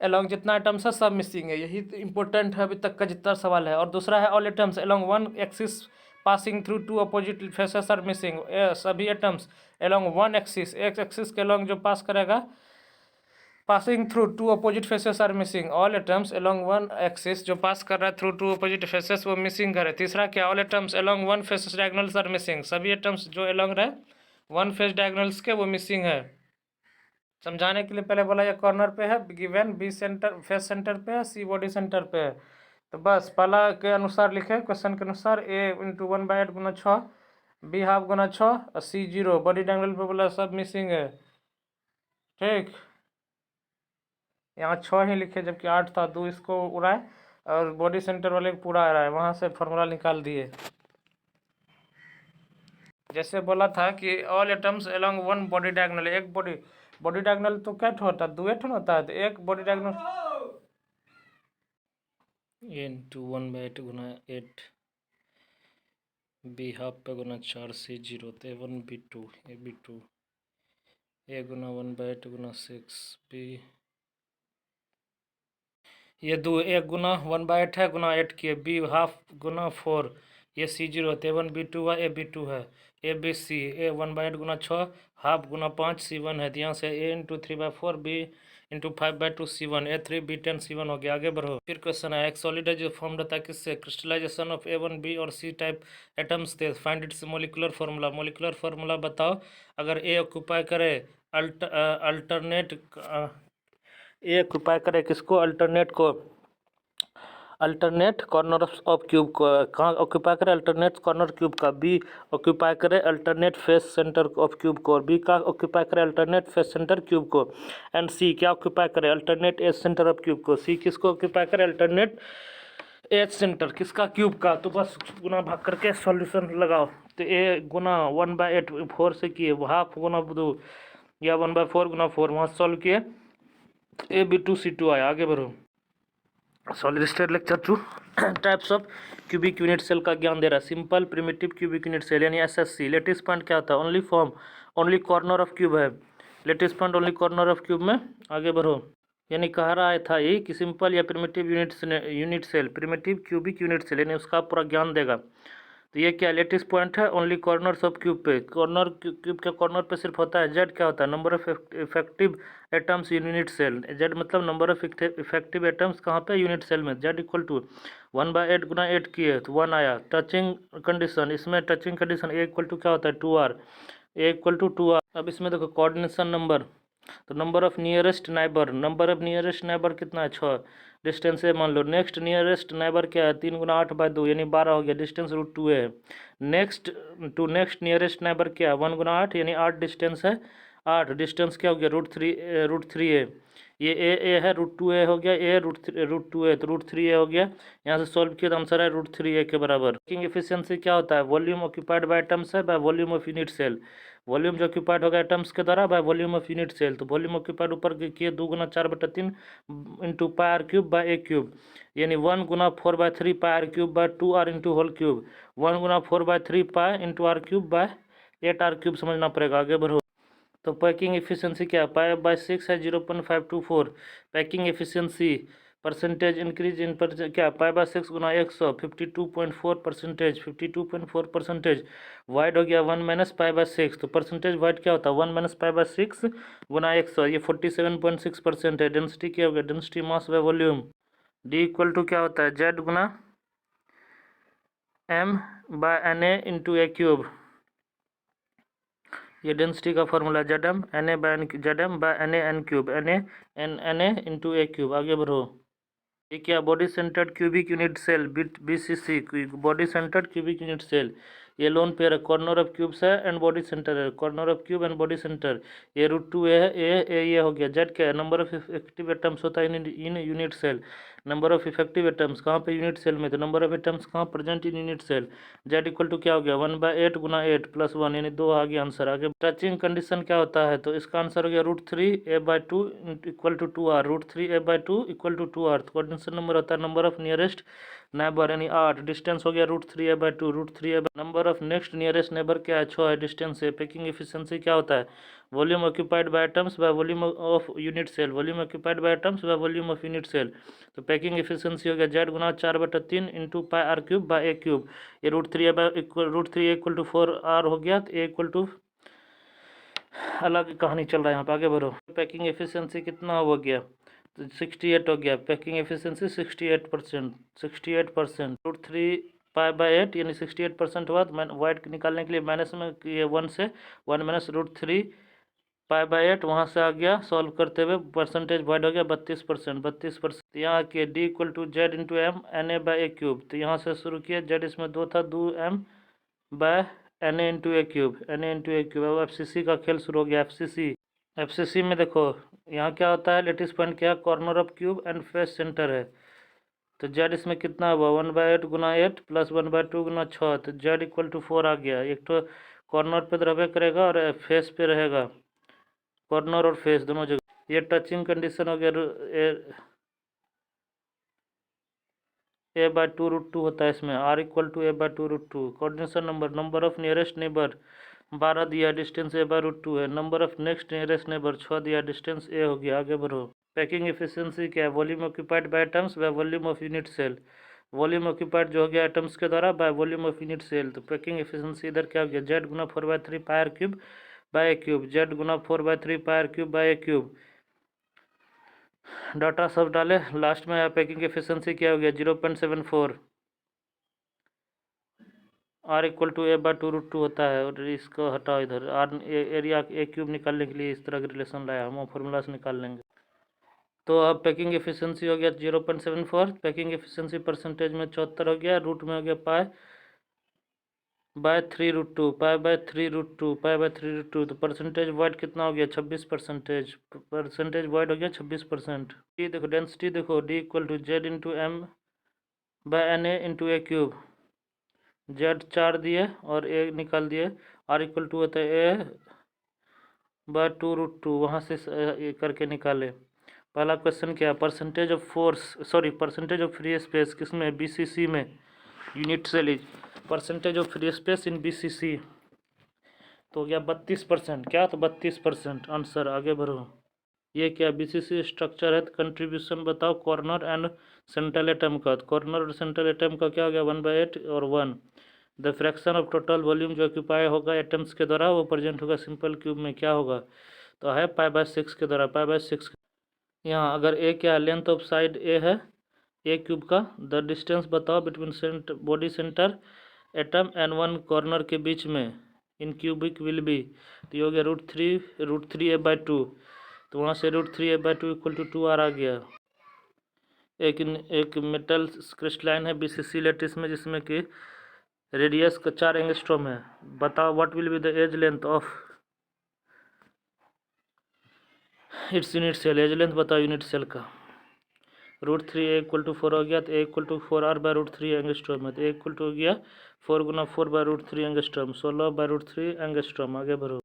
Speaker 1: अलोंग जितना एटम्स है सब मिसिंग है। यही इंपॉर्टेंट है अभी तक का जितना सवाल है। और दूसरा है all atoms along one axis passing through two opposite faces are missing, सभी एटम्स अलोंग वन एक्सिस, एक एक्सिस के अलोंग जो पास करेगा passing through two opposite faces are missing. All atoms along one axis जो pass कर रहा है through two opposite faces वो मिसिंग है। तीसरा क्या, all atoms along one faces diagonals are missing, सभी एटम्स जो अलोंग रहे वन फेस डायगोनल्स के वो मिसिंग है। समझाने के लिए पहले बोला ये कॉर्नर पे है given, B centre face centre पे है, सी बॉडी सेंटर पे है। तो बस पहला के अनुसार लिखे क्वेश्चन के अनुसार, ए इंटू 1/8 गुना 6, बी हाफ गुना 6 और सी 0। बॉडी डायगोनल पे बोला सब मिसिंग है। ठीक, यहाँ 6 ही लिखे जबकि 8 था, 2 इसको उड़ाए और बॉडी सेंटर वाले को पूरा आ रहा है, वहाँ से फॉर्मूला निकाल दिए। जैसे बोला था कि all atoms along one body diagonal, एक बॉडी डायगोनल तो क्या होता है, 2 ठन होता है, तो एक बॉडी डायगोनल ए इंटू 1/8 गुना 8, बी हाफ पे गुना 4, सी 0, तो A1 B2 ए B2, ए गुना 1/8 गुना 6, बी ये 2 1 गुना 1/8 है गुना 8 की, बी हाफ गुना 4, ये C0 है, A1 B2 है, ए B2 है, A B C, A 1/8 Guna 6 half Guna 5 C1 है, तो यहाँ से A into 3/4 B into 5/2 C1, A3 B10 C1 हो गया। आगे बढ़ो। फिर क्वेश्चन है, एक सॉलिड है जो फॉर्म रहता है किससे, क्रिस्टलाइजेशन ऑफ A1 B और C टाइप एटम्स थे, find its molecular formula. Molecular formula बताओ। अगर ए ऑक्यूपाई करे अल्टरनेट, ए ऑक्यूपाई करे किसको, अल्टरनेट कॉर्नर ऑफ क्यूब को, कहाँ ऑक्यूपाई करे अल्टरनेट कॉर्नर क्यूब का, बी ऑक्यूपाई करे alternate face centre of cube को, और बी का ऑक्यूपाई करे अल्टरनेट फेस सेंटर क्यूब को, एंड सी क्या ऑक्यूपाई करे alternate edge centre of cube को। सी किसको ऑक्यूपाई करे अल्टरनेट एज सेंटर किसका, क्यूब का। तो बस गुना भाग करके सॉल्यूशन लगाओ। तो ए गुना 1/8 4 से किए, हाफ गुना 2 या 1/4 गुना 4, वहाँ सॉल्व किए, A B2C2 आया। आगे बढ़ो। Solid state lecture 2 types of cubic unit cell का ज्ञान दे रहा है। Simple primitive cubic unit cell यानी SSC। लेटिस पॉइंट क्या होता है, only form only corner of cube है, lattice point only corner of cube में। आगे बढ़ो। यानी कह रहा था ये कि सिंपल या primitive unit cell, primitive cubic unit cell यानी उसका पूरा ज्ञान देगा। तो ये क्या लेटिस पॉइंट है, ओनली कॉर्नर्स ऑफ क्यूब पे, कॉर्नर क्यूब के कॉर्नर पे सिर्फ होता है। जेड क्या होता है, number of effective atoms in unit cell. Z मतलब नंबर ऑफ इफेक्टिव एटम्स कहाँ पे, यूनिट सेल में। जेड इक्वल टू 1/8 गुना 8 किए तो 1 आया। टचिंग कंडीशन, इसमें touching condition a equal to क्या होता है 2R, A equal to 2R। अब इसमें देखो कोऑर्डिनेशन नंबर, तो number of nearest neighbour, number of nearest neighbour कितना है 6, डिस्टेंस है मान लो। नेक्स्ट नियरेस्ट नाइबर क्या है 3 गुना 8/2 यानी 12 हो गया, डिस्टेंस √2 है। Next to next nearest neighbour क्या है 1 गुना 8 यानी 8 डिस्टेंस है, 8 डिस्टेंस क्या हो गया √3 है। ये ए है √2a हो गया, ए √2a तो √3a हो गया। यहाँ से सॉल्व किया तो आंसर है √3a के बराबर। वर्किंग एफिशिएंसी क्या होता है, वॉल्यूम ऑक्यूपाइड बाय एटम्स है by volume of unit cell. Volume जो ऑक्यूपाइड होगा एटम्स के द्वारा by volume of unit cell. तो वॉल्यूम ऑक्यूपाइड ऊपर किए 2 गुना 4/3 इंटू πr³ बाय a³ यानी 1 गुना 4/3 πr³ by 2r into whole cube, 1 गुना 4/3 π इंटू r³ बाय 8r³ समझना पड़ेगा। आगे बढ़ो। तो पैकिंग एफिशिएंसी क्या है, π/6 है 0.524। Packing efficiency percentage increase in क्या π/6 गुना 100 52.4%, 52.4%। वाइड हो गया 1 - π/6, तो परसेंटेज वाइड क्या होता है 1 - π/6 गुना 100, ये 47.6% है। डेंसिटी क्या हो गया, density mass by volume, D equal to क्या होता है जेड गुना m/na इंटू a³। ये डेंसिटी का formula ZM NA by NA NA into a³। आगे बढ़ो। ये क्या, body centred cubic unit cell BCC, body centred cubic unit cell. ये लोन पेयर है, कॉर्नर ऑफ क्यूब्स है एंड बॉडी सेंटर है, corner of cube and body centre. ये √2a है, ए ये हो गया। जेड क्या है, नंबर ऑफ इफेक्टिव एटम्स होता है in unit cell. Number of effective atoms कहाँ पे, यूनिट सेल में, तो नंबर ऑफ एटम्स कहाँ present in unit cell. Z equal to क्या हो गया 1/8 गुना 8 + 1 यानी 2 आ गया आंसर। आगे टचिंग कंडीशन क्या होता है, तो इसका आंसर हो गया √3a/2 equal to 2r, √3a/2 equal to 2r। Coordination number होता है नंबर ऑफ नियरेस्ट नाइबर यानी 8, डिस्टेंस हो गया √3a/2, √3a number number of next nearest neighbour क्या है, 6 है, डिस्टेंस है। पैकिंग एफिशिएंसी क्या होता है, volume occupied by atoms by volume of unit cell, volume occupied by atoms by volume of unit cell. तो पैकिंग एफिशिएंसी हो गया Z गुना 4/3 into pi r cube by a cube. ये √3 equal to 4R हो गया, तो ए equal to अलग कहानी चल रहा है यहाँ पे, आगे बढ़ो। पैकिंग एफिशिएंसी कितना हो गया, तो 68 हो गया। Packing efficiency 68%। √3 पाई बाय 8 यानी 68% हुआ। तो वाइट निकालने के लिए माइनस में ये 1 से 1 माइनस √3 पाई बाय 8 वहाँ से आ गया, सॉल्व करते हुए परसेंटेज वाइड हो गया 32%। यहाँ के D equal to Z into M NA by a cube. तो यहाँ से शुरू किया, Z इसमें 2 था, 2m बाय NA इंटू ए क्यूब, अब FCC का खेल शुरू हो गया। FCC में देखो यहाँ क्या होता है, लेटेस्ट पॉइंट क्या है, corner of cube and face centre है। तो Z इसमें कितना हुआ, 1/8 गुना 8 प्लस 1/2 गुना 6। तो Z इक्वल टू 4 आ गया। एक तो कॉर्नर पे तो रहबे करेगा और फेस पे रहेगा, कॉर्नर और फेस दोनों जगह। ये टचिंग कंडीशन हो गया, a/2√2 होता है इसमें, R equal to a/2√2। Coordination number of nearest neighbour 12 दिया, डिस्टेंस a/√2 है। Number of next nearest neighbour 6 दिया, डिस्टेंस a हो गया। आगे बढ़ो। पैकिंग एफिशिएंसी क्या है, volume occupied by atoms by volume of unit cell. Volume occupied जो हो गया एटम्स के द्वारा by volume of unit cell. तो पैकिंग एफिशिएंसी इधर क्या हो गया, Z गुना 4/3 pi r cube by a cube, Z गुना 4/3 pi r cube by a cube. Data सब डाले, लास्ट में पैकिंग एफिशिएंसी क्या हो गया, 0.74। R इक्वल टू a/2√2 होता है। और इसको हटाओ इधर, R एरिया ए क्यूब निकालने के लिए इस तरह का रिलेशन लाया, हम फॉर्मूला से निकाल लेंगे। तो अब पैकिंग एफिशिएंसी हो गया 0.74, पैकिंग एफिशिएंसी परसेंटेज में 74 हो गया, रूट में हो गया पाई बाय 3√2, तो परसेंटेज वाइड कितना हो गया, 26%। परसेंटेज वाइड हो गया 26%। ये देखो डेंसिटी देखो, D equal to Z into M by NA into A cube. Z 4 दिए और A निकाल दिए, R इक्वल टू होता है a/2√2, वहाँ से करके निकाले। पहला क्वेश्चन क्या है, परसेंटेज ऑफ फ्री स्पेस किसमें, BCC में, unit cell percentage of free space in BCC। तो हो गया 32%, क्या, तो 32% आंसर। आगे बढ़ो। ये क्या BCC स्ट्रक्चर है, तो कंट्रीब्यूशन बताओ कॉर्नर एंड सेंट्रल एटम का। कॉर्नर और सेंट्रल एटम का क्या हो गया, 1/8 और 1। The fraction of total volume जो ऑक्यूपाई होगा एटम्स के द्वारा वो प्रेजेंट होगा सिंपल क्यूब में, क्या होगा, तो है π/6 के द्वारा, π/6। यहाँ अगर A क्या लेंथ ऑफ साइड A है ए क्यूब का, द डिस्टेंस बताओ between body centre atom and one corner के बीच में इन क्यूबिक विल बी। तो ये हो गया √3 a/2। तो वहाँ से √3 a/2 इक्वल टू 2R आ गया। एक मेटल क्रिस्टलाइन है BCC लेटिस में, जिसमें कि रेडियस का 4 एंगस्ट्रॉम है। बताओ what will be the edge length of its unit cell, edge length बताओ यूनिट सेल का। √3 इक्वल टू 4 हो गया, तो A equal to 4R by √3 angstrom है। तो A इक्वल टू हो गया 4 गुना 4 बाय √3 एंगस्ट्रॉम, 16 बाय √3 एंगस्ट्रॉम। आगे बढ़ो।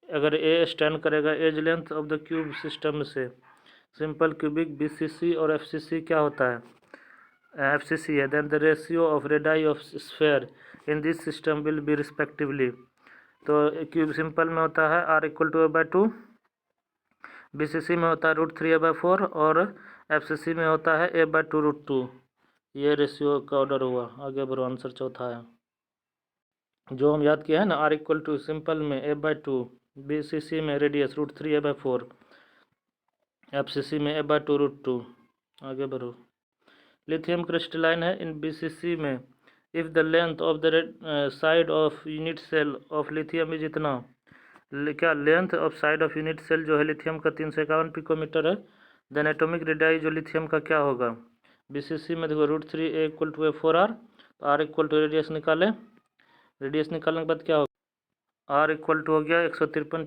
Speaker 1: अगर A स्टैंड करेगा edge length of the cube system से, सिंपल क्यूबिक BCC और FCC क्या होता है, FCC है, then the ratio of radii of sphere in this system will be respectively. तो क्यूब सिंपल में होता है R equal to a/2, BCC में होता है √3 a/4 और FCC में होता है a/2√2। ये रेशियो का ऑर्डर हुआ। आगे बढ़ो, आंसर चौथा है जो हम याद किया है ना, R इक्वल टू सिंपल में a/2, BCC में रेडियस √3 a/4, FCC में a/2√2। आगे बढ़ो। लिथियम क्रिस्टलाइन है इन BCC में, if the length of the side of unit cell of lithium is इतना, क्या length of side of unit cell जो है लिथियम का 351 पिकोमीटर है, देन एटॉमिक रेडियाई जो लिथियम का क्या होगा। BCC में देखो √3 A इक्वल टू 4R, तो R इक्वल टू रेडियस निकाले, रेडियस निकालने के बाद क्या होगा, R इक्वल टू हो गया 153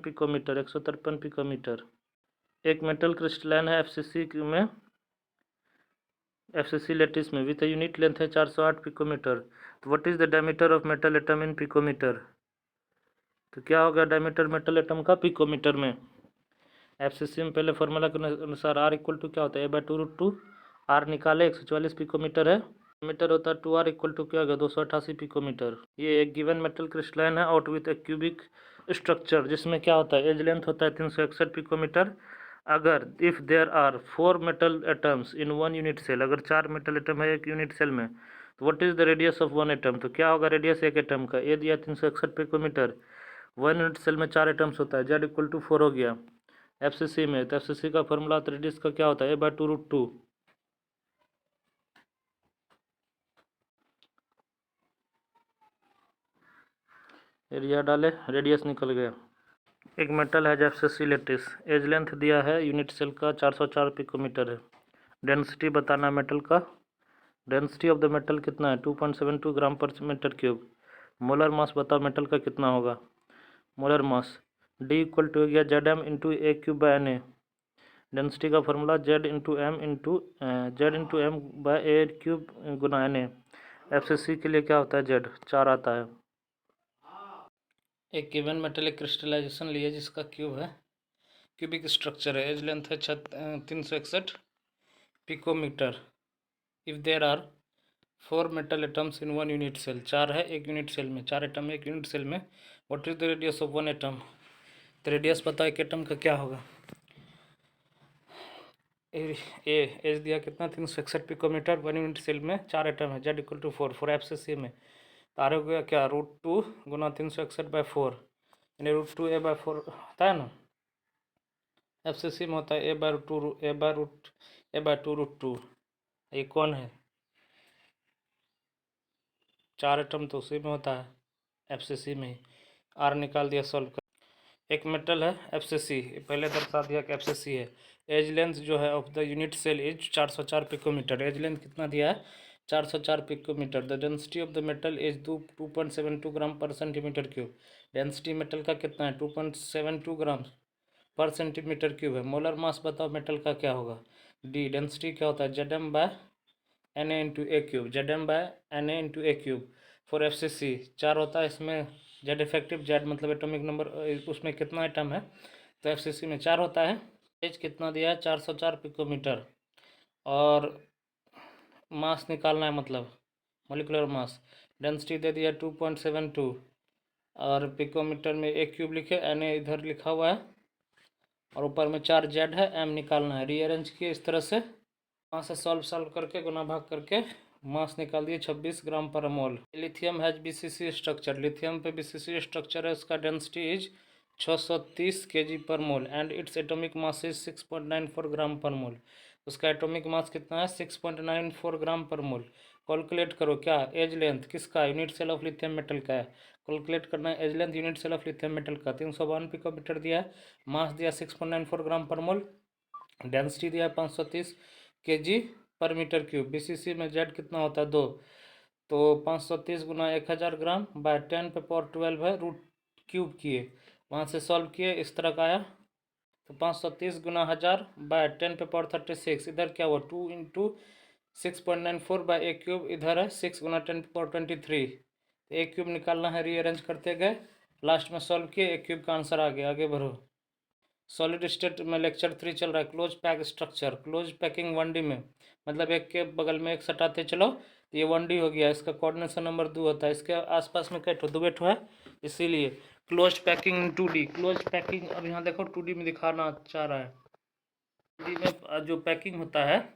Speaker 1: पिकोमीटर। एक मेटल क्रिस्टलाइन है FCC में, FCC लेटिस में, विथ यूनिट लेंथ है 408 पिकोमीटर। तो what is the diameter of metal atom in picometre, तो क्या होगा डायमीटर मेटल एटम का पिकोमीटर में। FCC में पहले फॉर्मूला के अनुसार R इक्वल टू क्या होता है, a/2√2, R निकाले 144 पिकोमीटर है, मीटर होता है 2r इक्वल टू क्या होगा 288 पिकोमीटर। ये एक गिवन मेटल क्रिस्टलाइन है out with A cubic structure, जिसमें क्या होता है एज लेंथ होता है 361 पिकोमीटर। अगर if there are 4 metal atoms in 1 unit cell, अगर 4 मेटल एटम है एक यूनिट सेल में, तो what is the radius of 1 atom, तो क्या होगा रेडियस एक एटम का, ए दिया 361 पिकोमीटर, 1 यूनिट सेल में 4 एटम्स होता है, जेड इक्वल टू 4 हो गया। एफसीसी में तो एफसीसी का फॉर्मूला तो रेडियस का क्या होता है a/2√2। एरिया डाले, रेडियस निकल गया। एक मेटल है एफसीसी लेटिस, एज लेंथ दिया है यूनिट सेल का 404 पिकोमीटर है। डेंसिटी बताना मेटल का, डेंसिटी ऑफ द मेटल कितना है 2.72 ग्राम पर मीटर क्यूब। मोलर मास बताओ मेटल का कितना होगा, molar mass d equal to हो गया z m into A cube by N A. Density का formula z into M by a cube गुना एन ए। एफसीसी के लिए क्या होता है जेड 4 आता है। एक गिवन मेटेलिक क्रिस्टलाइजेशन लिया जिसका क्यूब है, क्यूबिक स्ट्रक्चर है, एज लेंथ है 361 picometre. If there are 4 metal atoms in 1 unit cell, 4 है एक यूनिट सेल में, 4 एटम एक यूनिट सेल में, what is the radius of 1 atom, तो रेडियस पता है एक एटम का क्या होगा। एज दिया कितना 361 पिकोमीटर, 1 यूनिट सेल में 4 एटम है, जेड इक्वल टू 4, 4 एफसीसी में, तो आर हो गया क्या √2 गुना 361/4, यानी √2 a/4 होता है ना। एफसीसी में होता है a/2√2। ये कौन है 4 एटम तो उसी में होता है एफसीसी में ही। आर निकाल दिया सॉल्व कर। एक मेटल है एफसीसी, पहले दर्शा दिया कि एफसीसी है। एज लेंथ जो है of the unit cell is 404 picometre, edge length कितना दिया है 404 picometre. The density of the metal is 2.72 gram per centimetre cube. Density metal का कितना है 2.72 ग्राम पर सेंटीमीटर क्यूब है। मोलर मास बताओ मेटल का क्या होगा, डी डेंसिटी क्या होता है z m by N A into A cube, z m by N A into A cube. For F C C 4 होता है, इसमें जेड इफेक्टिव, जेड मतलब एटॉमिक नंबर, उसमें कितना आइटम है, तो एफ सी सी में 4 होता है। एज कितना दिया है 404 पिकोमीटर, और मास निकालना है मतलब मोलिकुलर मास, डेंसिटी दे दिया 2.72, और पिकोमीटर में ए क्यूब लिखे, एन ए इधर लिखा हुआ है, और ऊपर में 4 जेड है, एम निकालना है। रीअरेंज किए इस तरह से, वहाँ से सॉल्व करके गुना भाग करके मास निकाल दिए 26 ग्राम पर mole. Lithium has BCC structure, lithium पे बीसीसी स्ट्रक्चर है, उसका डेंसिटी इज 630 kg पर mole and its atomic mass is 6.94 gram पर मोल। उसका एटॉमिक मास कितना है 6.94 ग्राम पर मोल। कैलकुलेट करो क्या एज लेंथ किसका, unit cell of lithium metal का है। कैलकुलेट करना है edge length unit cell of lithium metal का, 352 पिकोमीटर दिया है, मास दिया 6.94 ग्राम पर मोल, डेंसिटी दिया 530 kg पर मीटर क्यूब। बीसीसी में जेड कितना होता है 2, तो 530 गुना 1000 ग्राम बाय 10 पे पावर 12 है, रूट क्यूब किए, वहाँ से सॉल्व किए इस तरह का आया, तो 530 गुना 1000 बाय 10 पे पावर 36, इधर क्या हुआ 2 इंटू 6.94 बाय ए क्यूब, इधर है 6 गुना 10 पे पावर 23, तो ए क्यूब निकालना है, रीअरेंज करते गए, लास्ट में सॉल्व किए, ए क्यूब का आंसर आ गया। आगे बढ़ो। सॉलिड स्टेट में लेक्चर 3 चल रहा है, close pack structure. Close packing 1D में मतलब एक के बगल में एक सटाते चलो, तो ये 1D हो गया, इसका कोऑर्डिनेशन नंबर 2 होता है, इसके आसपास में कई दो बेठो है, इसीलिए close packing 2D। Close packing अब यहाँ देखो 2D में दिखाना चाह रहा है। 2D में जो पैकिंग होता है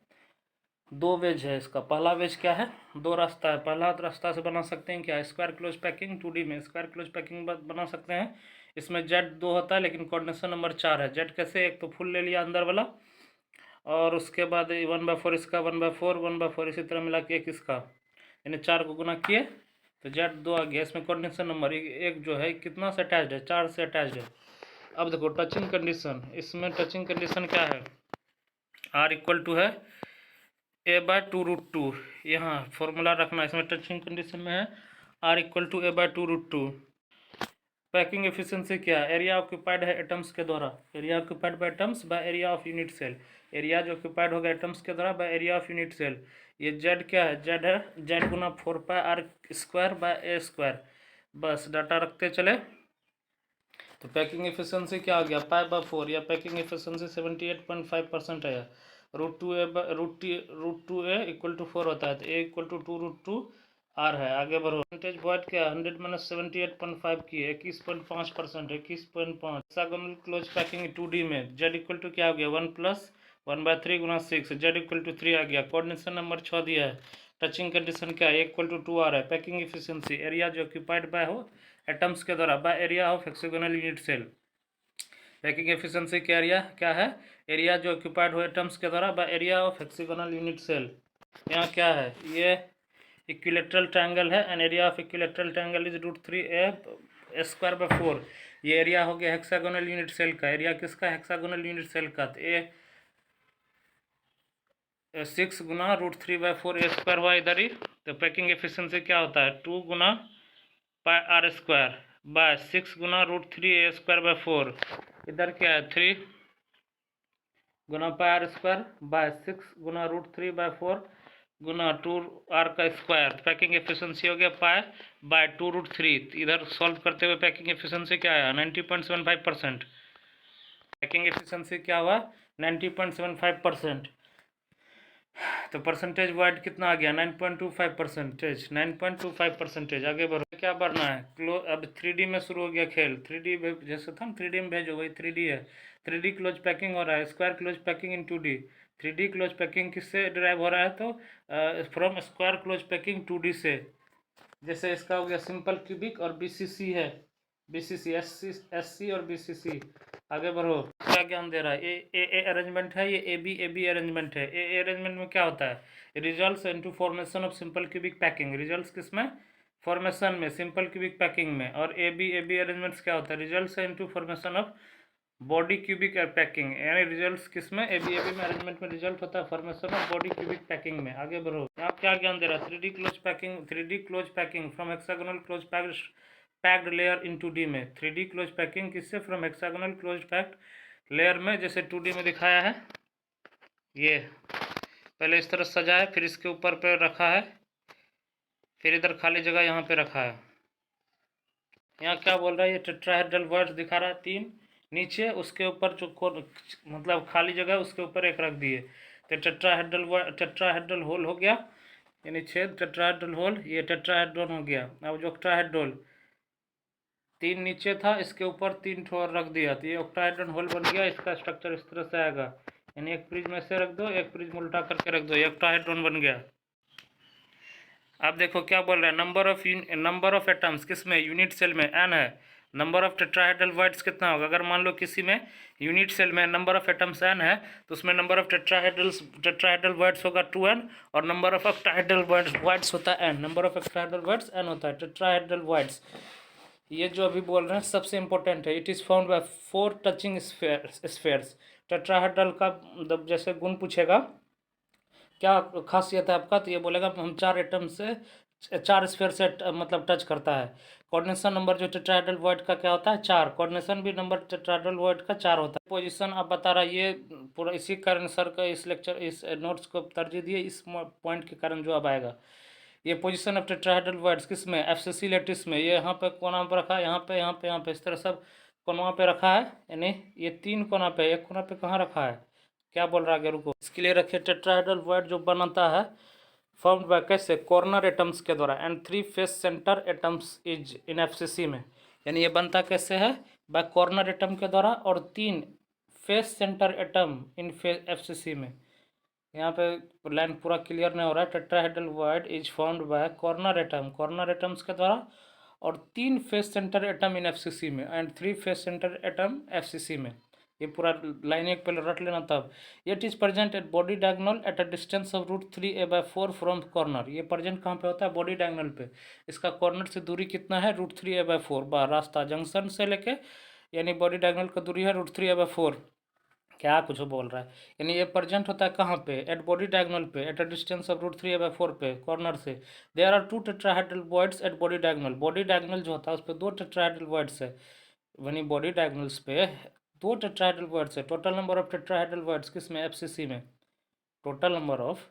Speaker 1: 2 वेज है इसका। पहला वेज क्या है, 2 रास्ता है, पहला रास्ता से बना सकते हैं क्या स्क्वायर क्लोज पैकिंग, 2D में स्क्वायर क्लोज पैकिंग बना सकते हैं। इसमें जेड 2 होता है लेकिन कोऑर्डिनेशन नंबर 4 है। जेड कैसे, एक तो फुल ले लिया अंदर वाला, और उसके बाद 1/4 इसका, 1/4 1/4 इसी तरह मिला के एक इसका, यानी 4 को गुना किए तो जेड 2 आ गया। इसमें कोऑर्डिनेशन नंबर एक जो है कितना से अटैच्ड है 4 से अटैच्ड है। अब देखो टचिंग कंडीशन, इसमें टचिंग कंडीशन क्या है, आर इक्वल टू है a/2√2, यहाँ फॉर्मूला रखना, इसमें टचिंग कंडीशन में है R equal to a/2√2। Packing efficiency क्या है, एरिया ऑक्यूपाइड है एटम्स के द्वारा, area occupied by atoms by area of unit cell, area जो ऑक्यूपाइड होगा एटम्स के द्वारा by area of unit cell. ये जेड क्या है, जेड है जेड गुना 4πr² बाय ए स्क्वायर, बस डाटा रखते चले। तो पैकिंग एफिशिएंसी क्या हो गया π/4, या पैकिंग एफिशिएंसी 78.5% है। √2a इक्वल टू 4 होता है, तो a इक्वल टू 2√2 r है। आगे बढ़ो। परसेंटेज वॉइड क्या है, 100 माइनस 78.5 की 21.5%, 21.5। हेक्सागोनल क्लोज पैकिंग 2D में z इक्वल टू क्या हो गया, 1 प्लस 1/3 गुना 6, z इक्वल टू 3 आ गया। कोऑर्डिनेशन नंबर 6 दिया है। टचिंग कंडीशन क्या है, इक्वल टू 2 आ रहा है। पैकिंग एफिशिएंसी, एरिया जो ऑक्यूपाइड बाय हो एटम्स के द्वारा by area of hexagonal unit cell. Packing efficiency क्या एरिया क्या है, एरिया जो ऑक्यूपाइड हो एटम्स के द्वारा by area of hexagonal unit cell. यहाँ क्या है, ये इक्विलेटरल ट्रायंगल है and area of equilateral triangle is √3a²/4। ये एरिया हो गया हेक्सागोनल यूनिट सेल का। एरिया किसका, हेक्सागोनल यूनिट सेल का। तो ए 6 गुना √3/4 a² हुआ इधर ही। तो पैकिंग एफिशिएंसी क्या होता है, 2 गुना πr² बाय 6 गुना √3a²/4। इधर क्या है, 3 गुना πr² बाय 6 गुना √3/4 गुना 2r का स्क्वायर। पैकिंग एफिशिएंसी हो गया पाई बाय 2√3। इधर सॉल्व करते हुए पैकिंग एफिशिएंसी क्या आया, 90.75%। पैकिंग एफिशिएंसी क्या हुआ, 90.75%। तो परसेंटेज वाइड कितना आ गया, 9.25%, 9.25%। आगे बढ़ो, क्या बढ़ना है, अब 3D में शुरू हो गया खेल। 3D जैसे था 3D में भेजो, वही 3D है। 3D क्लोज पैकिंग हो रहा है, square close packing in 2D। 3D close packing किससे डिराइव हो रहा है, तो from square close packing 2D से। जैसे इसका हो गया सिंपल क्यूबिक और BCC है, BCC SC और BCC। आगे बढ़ो, क्या ज्ञान दे रहा है, ए अरेंजमेंट है, ये AB अरेंजमेंट है। ए अरेंजमेंट में क्या होता है, results into formation of simple cubic packing. Results किसमें, फॉर्मेशन में, सिंपल क्यूबिक पैकिंग में। और AB अरेंजमेंट्स क्या होता है, results into formation of body cubic packing. यानी रिजल्ट्स किसमें, AB में अरेंजमेंट में रिजल्ट होता है formation of body cubic packing में। आगे बढ़ो, आप क्या ज्ञान दे रहा है, 3D close packing from hexagonal close packed layer in 2D में। 3D क्लोज पैकिंग किससे, from hexagonal close packed layer में, जैसे 2D में दिखाया है। ये पहले इस तरह सजा है, फिर इसके ऊपर पे रखा है, फिर इधर खाली जगह यहाँ पे रखा है। यहाँ क्या बोल रहा है, ये टेट्राहेड्रल वर्ड्स दिखा रहा है 3 नीचे, उसके ऊपर जो मतलब खाली जगह उसके ऊपर एक रख दिए। तो टेट्राहेड्रल होल हो गया, यानी छेद, टेट्राहेड्रल होल, ये टेट्राहेड्रॉन हो गया। अब जो ऑक्टाहेड्रल 3 नीचे था, इसके ऊपर 3 ठोर रख दिया, तो ये ऑक्टाहेड्रॉन होल बन गया। इसका स्ट्रक्चर इस तरह से आएगा, यानी एक प्रिज्म ऐसे रख दो, एक प्रिज्म उल्टा करके रख दो, ये ऑक्टाहेड्रॉन बन गया। अब देखो क्या बोल रहा है, नंबर ऑफ एटम्स किसमें, यूनिट सेल में n है। नंबर ऑफ टेट्राहेड्रल वर्ड्स कितना होगा, अगर मान लो किसी में यूनिट सेल में नंबर ऑफ एटम्स n है, तो उसमें नंबर ऑफ टेट्राहेड्रल वर्ड्स होगा 2n, और नंबर ऑफ ऑक्टाहेड्रल वर्ड्स होता है n। Number of octahedral words n होता है। टेट्राहेड्रल वर्ड्स ये जो अभी बोल रहे हैं सबसे इंपॉर्टेंट है। It is found by 4 touching spheres. Tetrahedral का मतलब जैसे गुण पूछेगा क्या खासियत है आपका, तो ये बोलेगा हम 4 एटम से 4 स्फीयर से मतलब टच करता है। कोऑर्डिनेशन नंबर जो टेट्राहेड्रल वर्ड का क्या होता है, 4। कोऑर्डिनेशन भी नंबर टेट्राहेड्रल वर्ड का 4 होता है। पोजीशन आप बता रहा है, ये पूरा इसी कारण सर का इस लेक्चर इस नोट्स को तरजीह दिए, इस पॉइंट के कारण जो अब आएगा। ये पोजीशन ऑफ टेट्राहेड्रल वर्ड्स किस में, FCC लैटिस में। ये यहाँ पे कोना पे रखा है, यहाँ पे यहाँ पे यहाँ पे, इस तरह सब कोना पे रखा है, यानी ये 3 कोना पे, एक कोना पे कहाँ रखा है, क्या बोल रहा है आगे रुको। इसके लिए रखिए टेट्राहेड्रल वर्ड जो बनता है फॉर्म्ड बाय कैसे, कॉर्नर एटम्स के द्वारा and 3 face centre atoms is in FCC में। यानी ये बनता कैसे है, बाय कॉर्नर एटम के द्वारा और 3 face centre atom in FCC में। यहाँ पे लाइन पूरा क्लियर नहीं हो रहा है। Tetrahedral word is found by corner atoms के द्वारा और 3 face centre atom in FCC में and 3 face centre atom FCC में। ये पूरा लाइन एक पहले रट लेना तब। It is present at body diagonal eight a distance of √3a/4 from corner. ये प्रेजेंट कहाँ पे होता है, बॉडी डायगोनल पे। इसका कॉर्नर से दूरी कितना है, √3a/4 बार रास्ता जंक्शन से लेके, यानी बॉडी डायगोनल का दूरी है √3a/4। क्या कुछ बोल रहा है, यानी ये प्रेजेंट होता है कहाँ पे, एट बॉडी डायगोनल पे, at a distance of √3a/4 पे कॉर्नर से। There are 2 tetrahedral voids at body diagonal. Body diagonal जो होता है उस पर 2 टेट्राहेड्रल वर्ड्स है, यानी बॉडी डायगोनल्स पे 2 टेट्राहेड्रल वर्ड्स है। Total number of tetrahedral words किसमें, FCC में। Total number of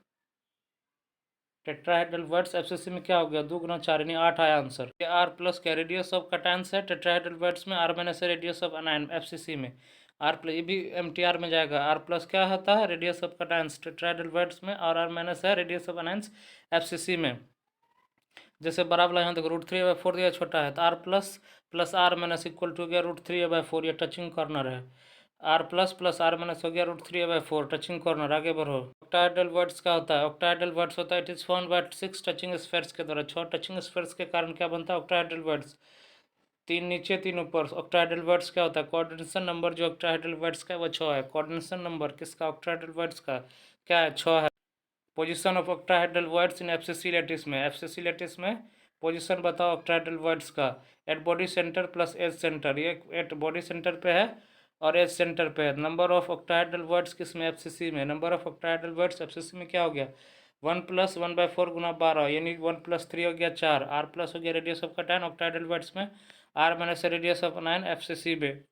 Speaker 1: tetrahedral voids FCC में क्या हो गया, 2 गुना 4 यानी 8 आया आंसर। R प्लस का रेडियस ऑफ कटायंस है टेट्राहेड्रल वर्ड्स में, R minus radius of अनायन FCC में। आर प्लस ये भी एम टी आर में जाएगा। आर प्लस क्या होता है, radius of cations tetrahedral words में, और आर माइनस है रेडियस ऑफ अनायंस एफसीसी में। जैसे बड़ा वाला यहाँ देखो √3/4 दिया, छोटा है तो R plus plus are minus equal to हो गया √3/4, ये टचिंग कॉर्नर है। R plus plus are minus हो गया √3/4 टचिंग कॉर्नर। आगे बढ़ो। ऑक्टाहेड्रल वर्ड्स क्या होता है, ऑक्टाहेड्रल वर्ड्स होता है it is formed by 6 touching spheres के द्वारा। 6 टचिंग स्फेयर्स के कारण क्या बनता है ऑक्टाहेड्रल वर्ड्स, 3 नीचे 3 ऊपर। ऑक्टाहेड्रल वर्ड्स क्या होता है, कोऑर्डिनेशन नंबर जो ऑक्टाहेड्रल वर्ड्स का है वो 6 है। कोऑर्डिनेशन नंबर किसका, ऑक्टाहेड्रल वर्ड्स का क्या है, 6 है। Position of octahedral voids in FCC lattice में, एफसीसी लैटिस में पोजीशन बताओ ऑक्टाहेड्रल वर्ड्स का। At body centre plus edge centre, ये एट बॉडी सेंटर पे है और एज सेंटर पे है। नंबर ऑफ ऑक्टाहेड्रल वर्ड्स किस में, एफसीसी में। Number of octahedral words FCC में क्या हो गया, 1 + 1/4 गुना 12, यानी 1 + 3 हो गया 4। आर प्लस हो गया radius of cation octahedral words में, आर माइनस है रेडियस ऑफ अनायन एफसीसी में।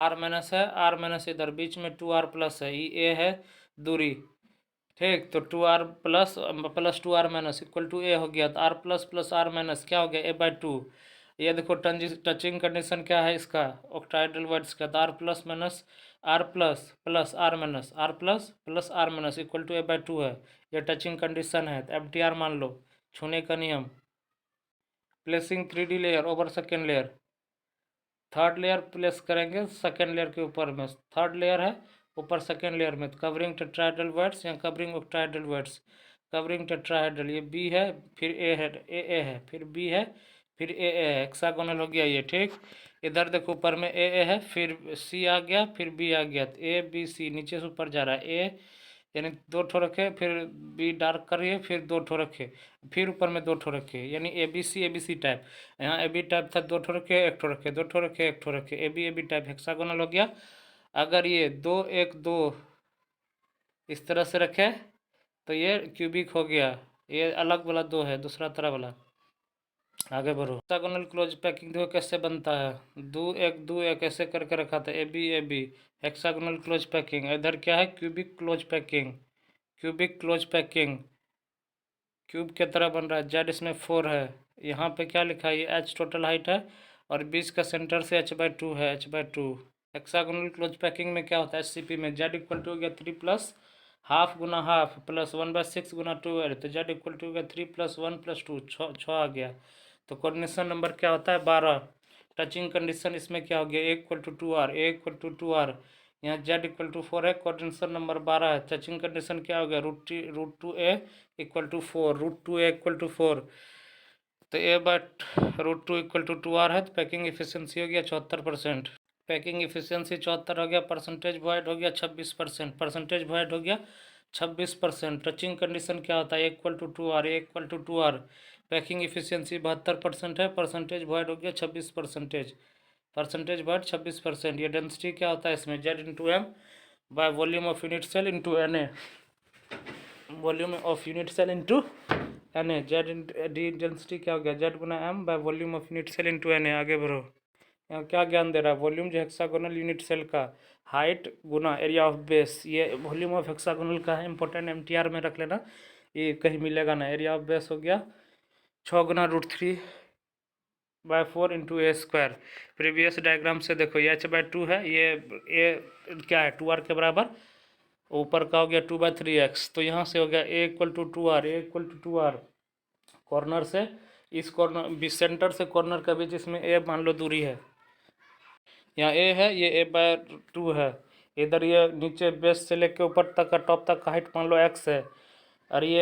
Speaker 1: आर माइनस है, आर माइनस इधर बीच में 2r प्लस है, ये ए है दूरी, ठीक। तो 2r plus plus 2r minus equal to a हो गया। तो r plus plus are minus क्या हो गया, a/2। ये देखो टचिंग कंडीशन क्या है इसका ऑक्टाहेड्रल वर्ड्स का, तो r plus minus R plus plus are minus, R plus plus are minus equal to a/2 है। ये टचिंग कंडीशन है। तो FTR मान लो, छूने का नियम। Placing 3D layer over second layer, third layer place करेंगे सेकेंड लेयर के ऊपर में, थर्ड लेयर है ऊपर सेकेंड लेयर में। कवरिंग टेट्राहेड्रल वर्ड्स या covering octahedral words, covering tetrahedral, ये बी है फिर ए है, ए है फिर बी है फिर ए है, हेक्सागोनल हो गया ये, ठीक। इधर देखो ऊपर में ए है फिर सी आ गया फिर बी आ गया, तो ए बी सी नीचे से ऊपर जा रहा है। ए यानी 2 ठो रखे, फिर बी डार्क करिए फिर 2 ठो रखे, फिर ऊपर में 2 ठो रखे, यानी ए बी सी टाइप। यहाँ ए बी टाइप था, 2 ठो रखे 1 ठो रखे, 2 ठो रखे 1 ठो रखे, ए बी टाइप हेक्सागोनल हो गया। अगर ये 2 1 2 इस तरह से रखे तो ये क्यूबिक हो गया। ये अलग वाला 2 है, दूसरा तरह वाला। आगे बढ़ो। हेक्सागोनल क्लोज पैकिंग देखो कैसे बनता है, 2 1 ऐसे करके रखा था, A B hexagonal close packing. इधर क्या है, cubic close packing, cubic close packing, cube के तरह बन रहा है। जेड इसमें 4 है, यहाँ पे क्या लिखा है, ये एच टोटल हाइट है और बीच का सेंटर से h/2 है, h/2। हेक्सागोनल क्लोज पैकिंग में क्या होता है, SCP में जेड इक्वल टू हो गया 3 + हाफ गुना हाफ प्लस 1/6 गुना 2l, तो जेड इक्वल टू हो गया 3 + 1 + 2, 6 आ गया। तो कोऑर्डिनेशन नंबर क्या होता है, 12। टचिंग कंडीशन इसमें क्या हो गया, a = 2r, a = 2r, यहाँ जेड इक्वल टू 4 है, कोऑर्डिनेशन नंबर 12 है। टचिंग कंडीशन क्या हो गया, √2a = 4, √2a = 4, तो a/√2 = 2r है। तो पैकिंग इफिशियंसी हो गया 74%। पैकिंग इफिशियंसी 74 हो गया, परसेंटेज वॉइड हो गया 26%, परसेंटेज वॉइड हो गया 26%। टचिंग कंडीशन क्या होता है, a = 2r, a = 2r, packing efficiency 72% है, परसेंटेज वॉइड हो गया 26%, परसेंटेज वॉइड 26%। ये डेंसिटी क्या होता है इसमें, Z/M by volume of unit cell into Na, volume of unit cell into Na। D density क्या हो गया, Z/M by volume of unit cell into Na। आगे बढ़ो। यहाँ क्या ज्ञान दे रहा है, वॉल्यूम जो हेक्सागोनल यूनिट सेल का, height Guna area of base, ये वॉल्यूम ऑफ हेक्सागोनल का है, इंपॉर्टेंट MTR में रख लेना, ये कहीं मिलेगा ना। एरिया ऑफ बेस हो गया 6 गुना √3/4 इंटू A²। प्रीवियस डायग्राम से देखो ये h/2 है, ये ए क्या है 2r के बराबर, ऊपर का हो गया 2/3x, तो यहाँ से हो गया a = 2r, a = 2r, corner से इस कॉर्नर बीच सेंटर से कॉर्नर का बीच इसमें a मान लो दूरी है, यहाँ a है, ये a/2 है। इधर ये नीचे बेस से लेके ऊपर तक का टॉप तक का हाइट मान लो x है, और ये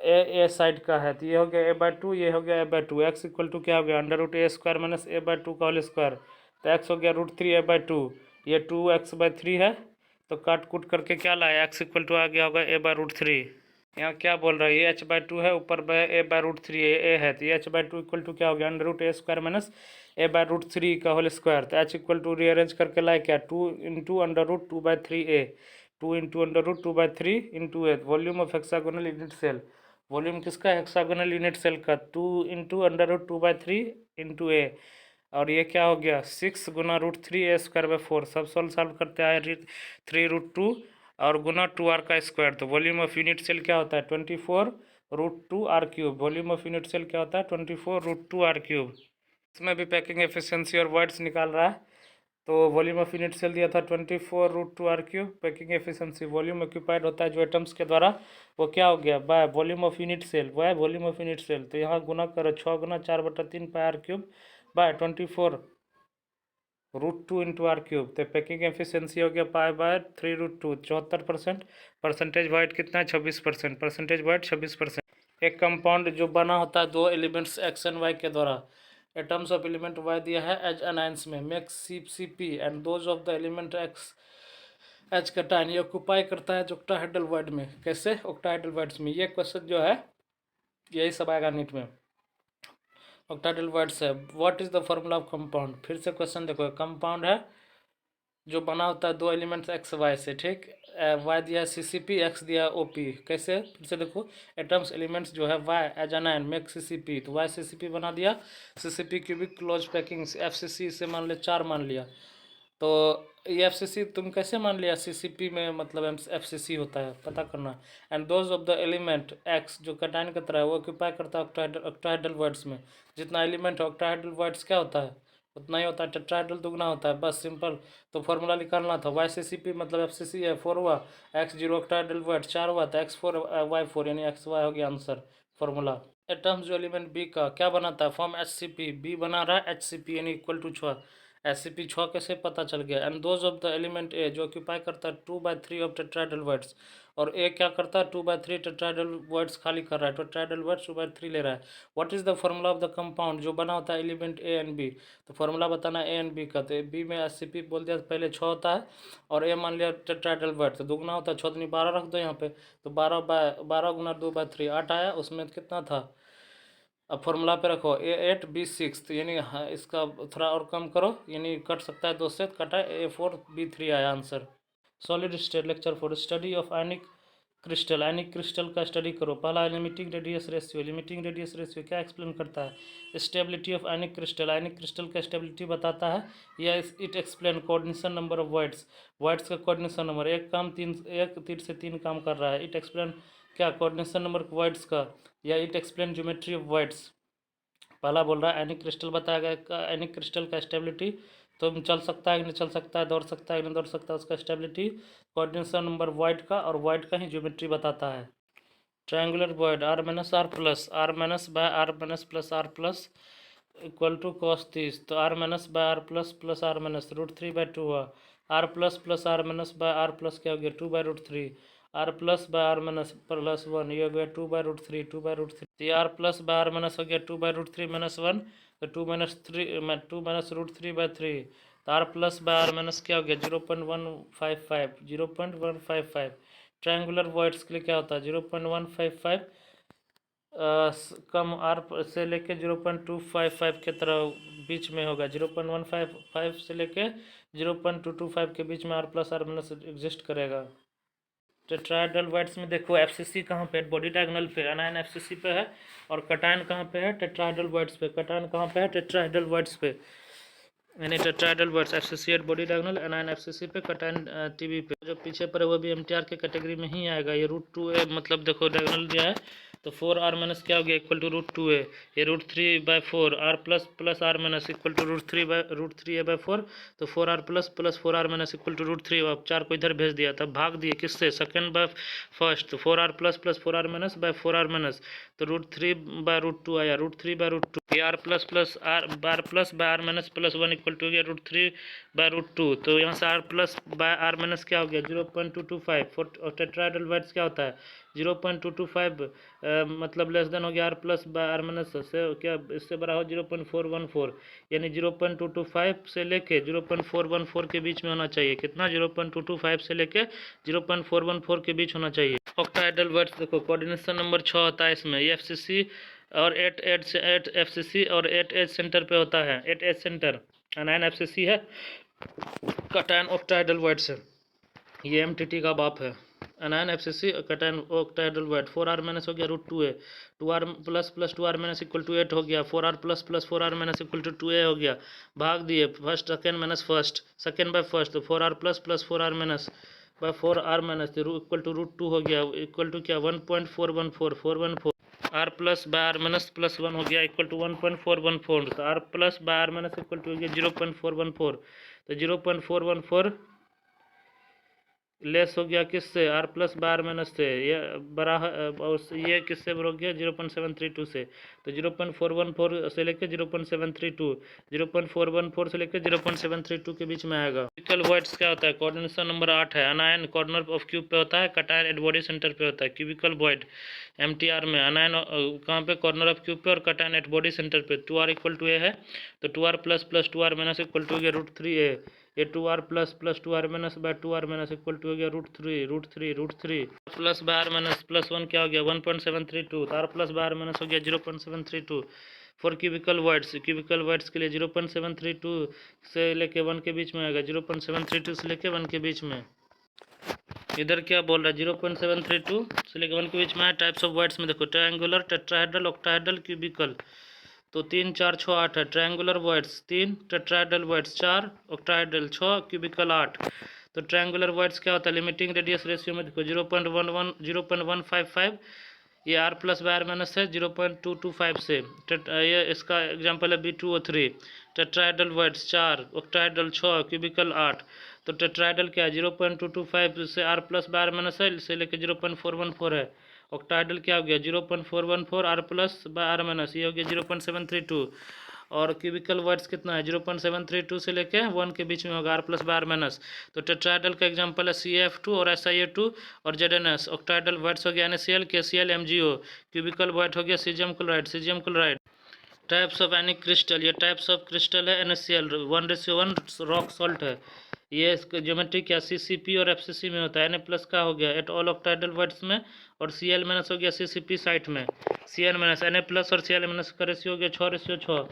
Speaker 1: ए साइड का है, तो ये हो गया a/2, ये हो गया a/2। x इक्वल टू क्या हो गया, √a² - a/2 का होल स्क्वायर, तो x हो गया √3a/2, ये 2x/3 है, तो काट कूट करके क्या लाया, x इक्वल टू आ गया होगा a/√3। यहाँ क्या बोल रहा है, ये h/2 है, ऊपर a/√3 है, तो ये h/2 इक्वल टू क्या हो गया, √a² - a/√3 का होल स्क्वायर। तो h इक्वल टू रीअरेंज करके लाए क्या, 2 × √2/3a, 2 × √2/3 into A, volume of hexagonal unit cell, volume किसका, हेक्सागोनल यूनिट सेल का, 2 × √2/3 इंटू ए, और ये क्या हो गया 6 गुना √3a²/4। सब सॉल्व करते आए 3√2 और गुना 2r का स्क्वायर, तो वॉल्यूम ऑफ यूनिट सेल क्या होता है 24√2r³। Volume of unit cell क्या होता है 24√2r³। इसमें भी पैकिंग एफिशिएंसी और वर्ड्स निकाल रहा है, तो वॉल्यूम ऑफ यूनिट सेल दिया था 24√2 r³ packing efficiency volume occupied होता है जो एटम्स के द्वारा, वो क्या हो गया by volume of unit cell, by volume of unit cell. तो यहाँ गुना करो 6 गुना 4/3 πr³ बाय 24√2 × r³। तो पैकिंग एफिशिएंसी हो गया π/3√2 74%। परसेंटेज वाइट कितना है 26%, परसेंटेज वाइट 26%। एक कंपाउंड जो बना होता है दो एलिमेंट्स एक्स एंड वाई के द्वारा, एटम्स ऑफ एलिमेंट वाई दिया है एज एनायंस में make CP and those of the element x H cation, ये ऑक्यूपाई करता है ऑक्टाहेड्रल वर्ड में। कैसे ऑक्टाहेड्रल वर्ड्स में, ये क्वेश्चन जो है यही सब आएगा नीट में। ऑक्टाहेड्रल वर्ड्स है what is the formula of compound. फिर से क्वेश्चन देखो, कंपाउंड है जो बना होता है दो एलिमेंट्स एक्स वाई से, ठीक। वाई दिया है CCP, एक्स दिया है OP। कैसे, फिर से देखो, एटम्स एलिमेंट्स जो है Y as anion make CCP, तो वाई CCP बना दिया। CCP cubic close packing FCC से मान ले 4 मान लिया, तो ये FCC तुम कैसे मान लिया CCP में मतलब FCC होता है, पता करना। And those of the element x जो कैटायन की तरह है वो ऑक्यूपाई करता है ऑक्टाहेड्रल वर्ड्स में। जितना एलिमेंट है ऑक्टाहेड्रल वर्ड्स क्या होता है उतना ही होता है, टेट्राहेड्रल दुगना होता है, बस सिंपल। तो फॉर्मूला निकालना था YCCP मतलब FCC है 4 हुआ, x0 ऑक्टाहेड्रल वर्ड 4 हुआ, तो x4 y4 यानी XY हो गया आंसर फॉर्मूला। एटम्स जो एलिमेंट B का क्या बनाता है फॉर्म HCP, B बना रहा है HCP यानी इक्वल टू 6, SCP 6 कैसे पता चल गया। And those of the element A जो ऑक्यूपाई करता है 2/3 ऑफ टेट्राहेड्रल वर्ड्स, और A क्या करता है 2/3 टेट्राहेड्रल वर्ड्स खाली कर रहा है, टेट्राहेड्रल वर्ड्स 2/3 ले रहा है। What is the formula of the compound जो बना होता है एलिमेंट A एंड B, तो फॉर्मूला बताना A एंड B का। तो B में SCP बोल दिया पहले 6 होता है, और A मान लिया टेट्राहेड्रल वर्ड तो दुगना होता है 6 दूनी 12 रख दो यहाँ पे, तो 12 गुना 2/3 8 आया, उसमें कितना था। अब फॉर्मूला पे रखो A8 B6, तो यानी इसका थोड़ा और कम करो, यानी कट सकता है 2 से, कटा A4 B3 आया answer. Solid state lecture 4 study of ionic crystal, ionic crystal का स्टडी करो। पहला limiting radius ratio, limiting radius ratio क्या एक्सप्लेन करता है, stability of ionic crystal, ionic crystal का स्टेबिलिटी बताता है, या it explain coordination number of words, words का कोऑर्डिनेशन नंबर, एक तीर से 3 काम कर रहा है, इट एक्सप्लेन क्या कोऑर्डिनेशन नंबर वर्ड्स का, या it explain geometry of words. पहला बोल रहा है आयनिक क्रिस्टल बताया गया, आयनिक क्रिस्टल का स्टेबिलिटी, तो चल सकता है कि नहीं चल सकता है, दौड़ सकता है कि नहीं दौड़ सकता है, उसका स्टेबिलिटी कोऑर्डिनेशन नंबर वाइड का, और वाइड का ही ज्योमेट्री बताता है। Triangular void R minus R plus R minus by R minus plus R plus equal to cos 30, तो R minus by R plus R minus √3/2 हुआ, R plus R minus by R plus क्या हो गया 2/√3, R plus by R minus plus 1 ये हो गया 2/√3 तो R plus by R minus हो गया 2/√3 माइनस 1, तो 2 माइनस √3/3, तो R plus by R minus क्या हो गया 0.155 ट्रायंगुलर वर्ड्स के लिए क्या होता है 0.155 कम R से लेके 0.255 के तरह बीच में होगा, 0.155 से लेके 0.225 के बीच में R plus R minus exist करेगा। टेट्राहेड्रल वर्ड्स में देखो FCC कहाँ पे, बॉडी डायगोनल पे, अनायन FCC पे है, और कटायन कहाँ पे है टेट्राहेड्रल वर्ड्स पे, कटायन कहाँ पे है टेट्राहेड्रल वर्ड्स पे, यानी tetrahedral voids FCC at body diagonal, anion FCC पे, कटायन TB पे। जो पीछे पर है वो भी MTR के कैटेगरी में ही आएगा। ये √2a मतलब देखो डायगोनल दिया है, तो 4R माइनस क्या हो गया इक्वल टू √2a, ये √3/4 R plus R minus equal to √3a/4, तो 4R plus 4R minus equal टू √3, अब 4 को इधर भेज दिया, तब भाग दिए किससे सेकंड बाय फर्स्ट, तो 4R plus 4R minus by 4R minus, तो √3/√2 आया, √3/√2, R plus by R minus plus 1 equal to हो गया √3/√2, तो यहाँ से R plus by R minus क्या हो गया 0.225, और टेट्राहेड्रल वर्ड्स क्या होता है 0.225 मतलब लेस देन हो गया R plus by R minus से क्या इससे बड़ा हो 0.414, यानी 0.225 से लेके 0.414 के बीच में होना चाहिए, कितना 0.225 से लेके 0.414 के बीच होना चाहिए। ऑक्टाहेड्रल वर्ड्स देखो कोऑर्डिनेशन नंबर 6 होता है इसमें, ये FCC और 8 FCC और 8H सेंटर पे होता है, 8H सेंटर अनायन FCC है, कटायन ऑक्टाहेड्रल वर्ड्स है, ये MTT का बाप है, अनायन FCC cation octahedral word. 4R minus हो गया √2a, 2R plus 2R minus equal to 8 हो गया, 4R plus 4R minus equal to 2a हो गया, भाग दिए first second minus first, second by first, तो 4R plus 4R minus by 4R minus equal to √2 हो गया, इक्वल टू क्या 1.414 R plus by R minus plus 1 हो गया इक्वल टू 1.414, तो R plus by R minus equal to हो गया 0.414, तो 0.414 लेस हो गया किससे, R plus by R minus से, ये बड़ा और ये किससे हो गया 0.732 से। तो 0.414 से लेकर 0.732, 0.414 से लेकर 0.732 के बीच में आएगा। क्यूबिकल वॉइड्स क्या होता है, कोऑर्डिनेशन नंबर 8 है। अनायन कॉर्नर ऑफ क्यूब पे होता है, कटायन एट बॉडी सेंटर पे होता है। क्यूबिकल वॉइड एमटीआर में अनायन कहाँ पे, कॉर्नर ऑफ क्यूब पे, और कटायन एट बॉडी सेंटर पे। 2r इक्वल टू ए है, तो 2r plus plus 2r minus equal to हो गया √3a। ये 2r plus plus 2r minus by 2r minus equal to हो गया √3 plus by r minus plus 1 क्या हो गया 1.732, तो r plus by r minus हो गया 0.732। फॉर क्यूबिकल वर्ड्स के लिए 0.732 से लेके 1 के बीच में आएगा, 0.732 से लेके 1 के बीच में। इधर क्या बोल रहा है, 0.732 से लेकर 1 के बीच में है। टाइप्स ऑफ वर्ड्स में देखो, ट्रायंगुलर, टेट्राहेड्रल, ऑक्टाहेड्रल, क्यूबिकल। तो 3 4 6 8 है। Triangular voids 3, tetrahedral voids 4, octahedral 6, cubical 8। तो ट्रायंगुलर वर्ड्स क्या होता है, लिमिटिंग रेडियस रेशियो में देखो 0.11 0.155, ये r plus by R minus है 0.225 से। ये इसका एग्जांपल है B2O3। Tetrahedral voids 4, octahedral 6, cubical 8। तो टेट्राहेड्रल क्या है 0.225 से r plus by R minus है, इसे लेकर 0.414 है। ऑक्टाहेड्रल क्या हो गया 0.414 r plus by R minus, ये हो गया 0.732। और क्यूबिकल वर्ड्स कितना है 0.732 से लेके 1 के बीच में होगा, r plus by R minus. तो टेट्राहेड्रल का एग्जांपल है CF2 और SiO2 और ZnS। ऑक्टाहेड्रल वर्ड्स हो गया NaCl, KCl, MgO। Cubical void हो गया caesium chloride. Types of any crystal, ये टाइप्स ऑफ क्रिस्टल है NaCl 1:1 रॉक सॉल्ट है। ये ज्योमेट्री क्या CCP और FCC में होता है। Na प्लस का हो गया एट ऑल ऑक्टाहेड्रल वर्ड्स में, और Cl माइनस हो गया CCP साइट में। Cl माइनस Na प्लस और Cl माइनस का रेशियो हो गया 6:6।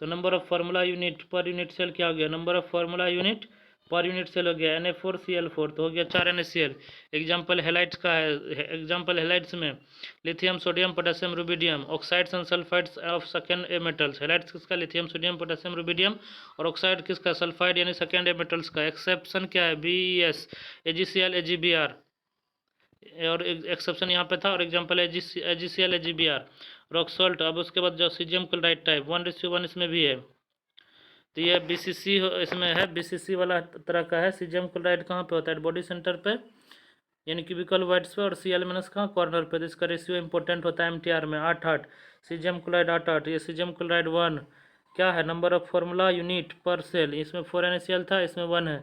Speaker 1: तो number of formula unit per unit cell क्या हो गया, number of formula unit per unit cell हो गया Na4Cl4, तो हो गया 4 NaCl। एग्जाम्पल हेलाइट्स का है, एग्जाम्पल हेलाइट्स में lithium, sodium, potassium, rubidium. Oxides and sulphides of second A metals, halides किसका लिथियम, सोडियम, पोटेशियम, रुबिडियम, और ऑक्साइड किसका सल्फाइड यानी सेकेंड ए मेटल्स का। एक्सेप्शन क्या है BeS, AgCl, AgBr, और एक्सेप्शन यहाँ पे था, और example AgCl, AgBr। Rock salt, अब उसके बाद जो सीजियम क्लोराइड टाइप 1:1 इसमें भी है। तो ये BCC इसमें है, BCC वाला तरह का है। सीजियम क्लोराइड कहाँ पे होता है, बॉडी सेंटर पे यानी क्यूबिकल वर्ड्स पे, और Cl माइनस कहाँ कॉर्नर पे। तो इसका रेशियो इंपॉर्टेंट होता है MTR में 8:8। सीजियम क्लोराइड 8:8, ये सीजियम क्लोराइड 1 क्या है, नंबर ऑफ फार्मूला यूनिट पर सेल, इसमें 4 NaCl था, इसमें 1 है।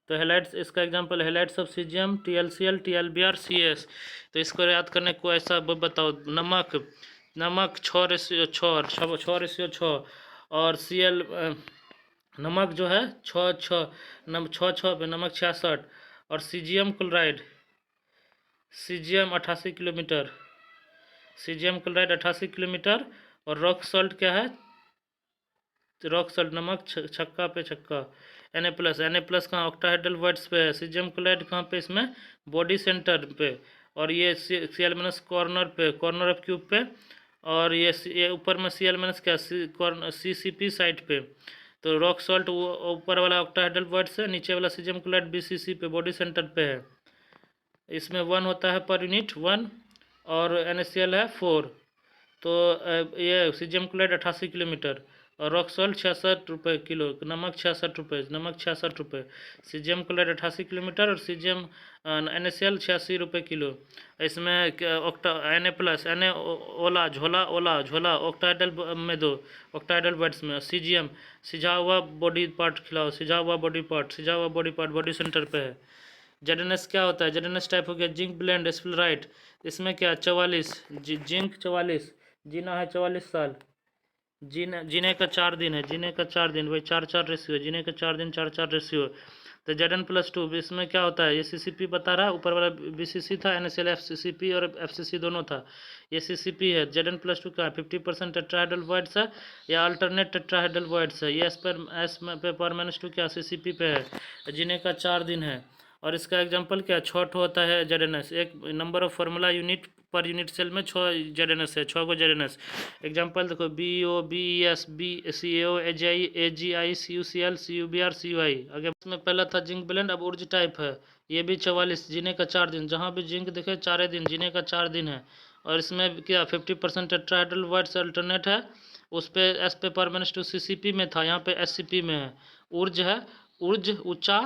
Speaker 1: तो हेलाइट्स, इसका example halides of caesium TlCl, TlBr, CS। तो इसको याद करने को ऐसा बताओ, नमक 6:6 और Cl नमक जो है 6 पे नमक 66, और caesium chloride 88 kilometre, caesium chloride 88 kilometre. और रॉक सॉल्ट क्या है, रॉक सॉल्ट नमक छक्का पे छक्का। Na प्लस कहाँ ऑक्टाहेड्रल वर्ड्स पे है। सीजियम क्लोराइड कहाँ पे, इसमें बॉडी सेंटर पे, और ये Cl माइनस कॉर्नर पे, कॉर्नर ऑफ क्यूब पे, और ये ऊपर में Cl माइनस क्या CCP साइड पे। तो रॉक सॉल्ट वो ऊपर वाला ऑक्टाहेड्रल वर्ड्स है, नीचे वाला सीजियम क्लोराइड BCC पे बॉडी सेंटर पे है। इसमें 1 होता है पर यूनिट 1, और NaCl है 4। तो ये सीजियम क्लोराइड 88 किलोमीटर, और रॉक सॉल्ट 66 रुपये किलो, नमक 66 रुपये। सीजियम क्लोराइड 88 किलोमीटर, और सीजियम NaCl 86 रुपये किलो। इसमें Na ओला झोला ऑक्टाहेड्रल में 2 ऑक्टाहेड्रल वर्ड्स में। सीजियम सिझा हुआ बॉडी पार्ट खिलाओ, सिझा हुआ बॉडी पार्ट बॉडी सेंटर पे है। ZnS क्या होता है, ZnS टाइप हो गया जिंक ब्लेंड स्फिलराइट। इसमें क्या 44 जिंक 44, जीना है 44 साल, जीने का 4 दिन है, जीने का 4 दिन, वही 4 रेशियो, जीने का 4 दिन 4 रेशियो। तो Zn+2 इसमें क्या होता है, ये CCP बता रहा है, ऊपर वाला BCC था, NaCl FCCP और FCC दोनों था, ये CCP है। Zn+2 का 50% टेट्राहेड्रल वर्ड्स है, या अल्टरनेट टेट्राहेड्रल वर्ड्स है। ये S पे पर-2 क्या CCP पे है, जीने का 4 दिन है। और इसका एग्जांपल क्या 6 होता है ZnS। एक number of formula unit per unit cell में 6 ZnS है, 6 को ZnS। एग्जांपल देखो BO, BES, BCAO, AGI, CuCl, CuBr, CuI। आगे इसमें पहला था जिंक ब्लेंड, अब ऊर्ज टाइप है। ये भी 44, जीने का 4 दिन, जहाँ भी जिंक दिखे 4 दिन, जीने का 4 दिन है। और इसमें क्या 50% टेट्राहेड्रल वर्ड्स अल्टरनेट है, उस पे S पे पर-2 CCP में था, यहाँ पे SCP में है। ऊर्ज है उर्ज ऊंचा,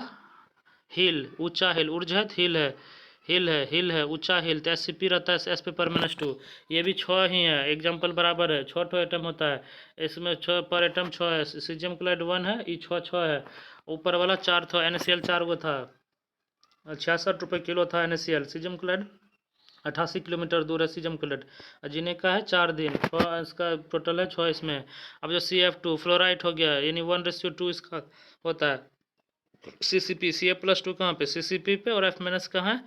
Speaker 1: हिल ऊंचा, हिल उर्ज है तो हिल है, हिल है ऊंचा हिल, तो SCP रहता है, S पे पर -2। ये भी 6 ही है, एग्जाम्पल बराबर है, 6 ठो एटम होता है इसमें, 6 पर एटम 6 है। सीजियम क्लोराइड 1 है, ये 6 है। ऊपर वाला 4 था, NaCl 4 गो था, 66 रुपये किलो था NaCl। सीजियम क्लोराइड 88 किलोमीटर दूर है सीजियम क्लोराइड। जीने का है 4 दिन, 6 इसका टोटल है 6 इसमें। अब जो CF2 फ्लोराइड हो गया, यानी 1:2 इसका होता है। CCP Ca+2 कहाँ पे, CCP पे, और F- कहाँ है,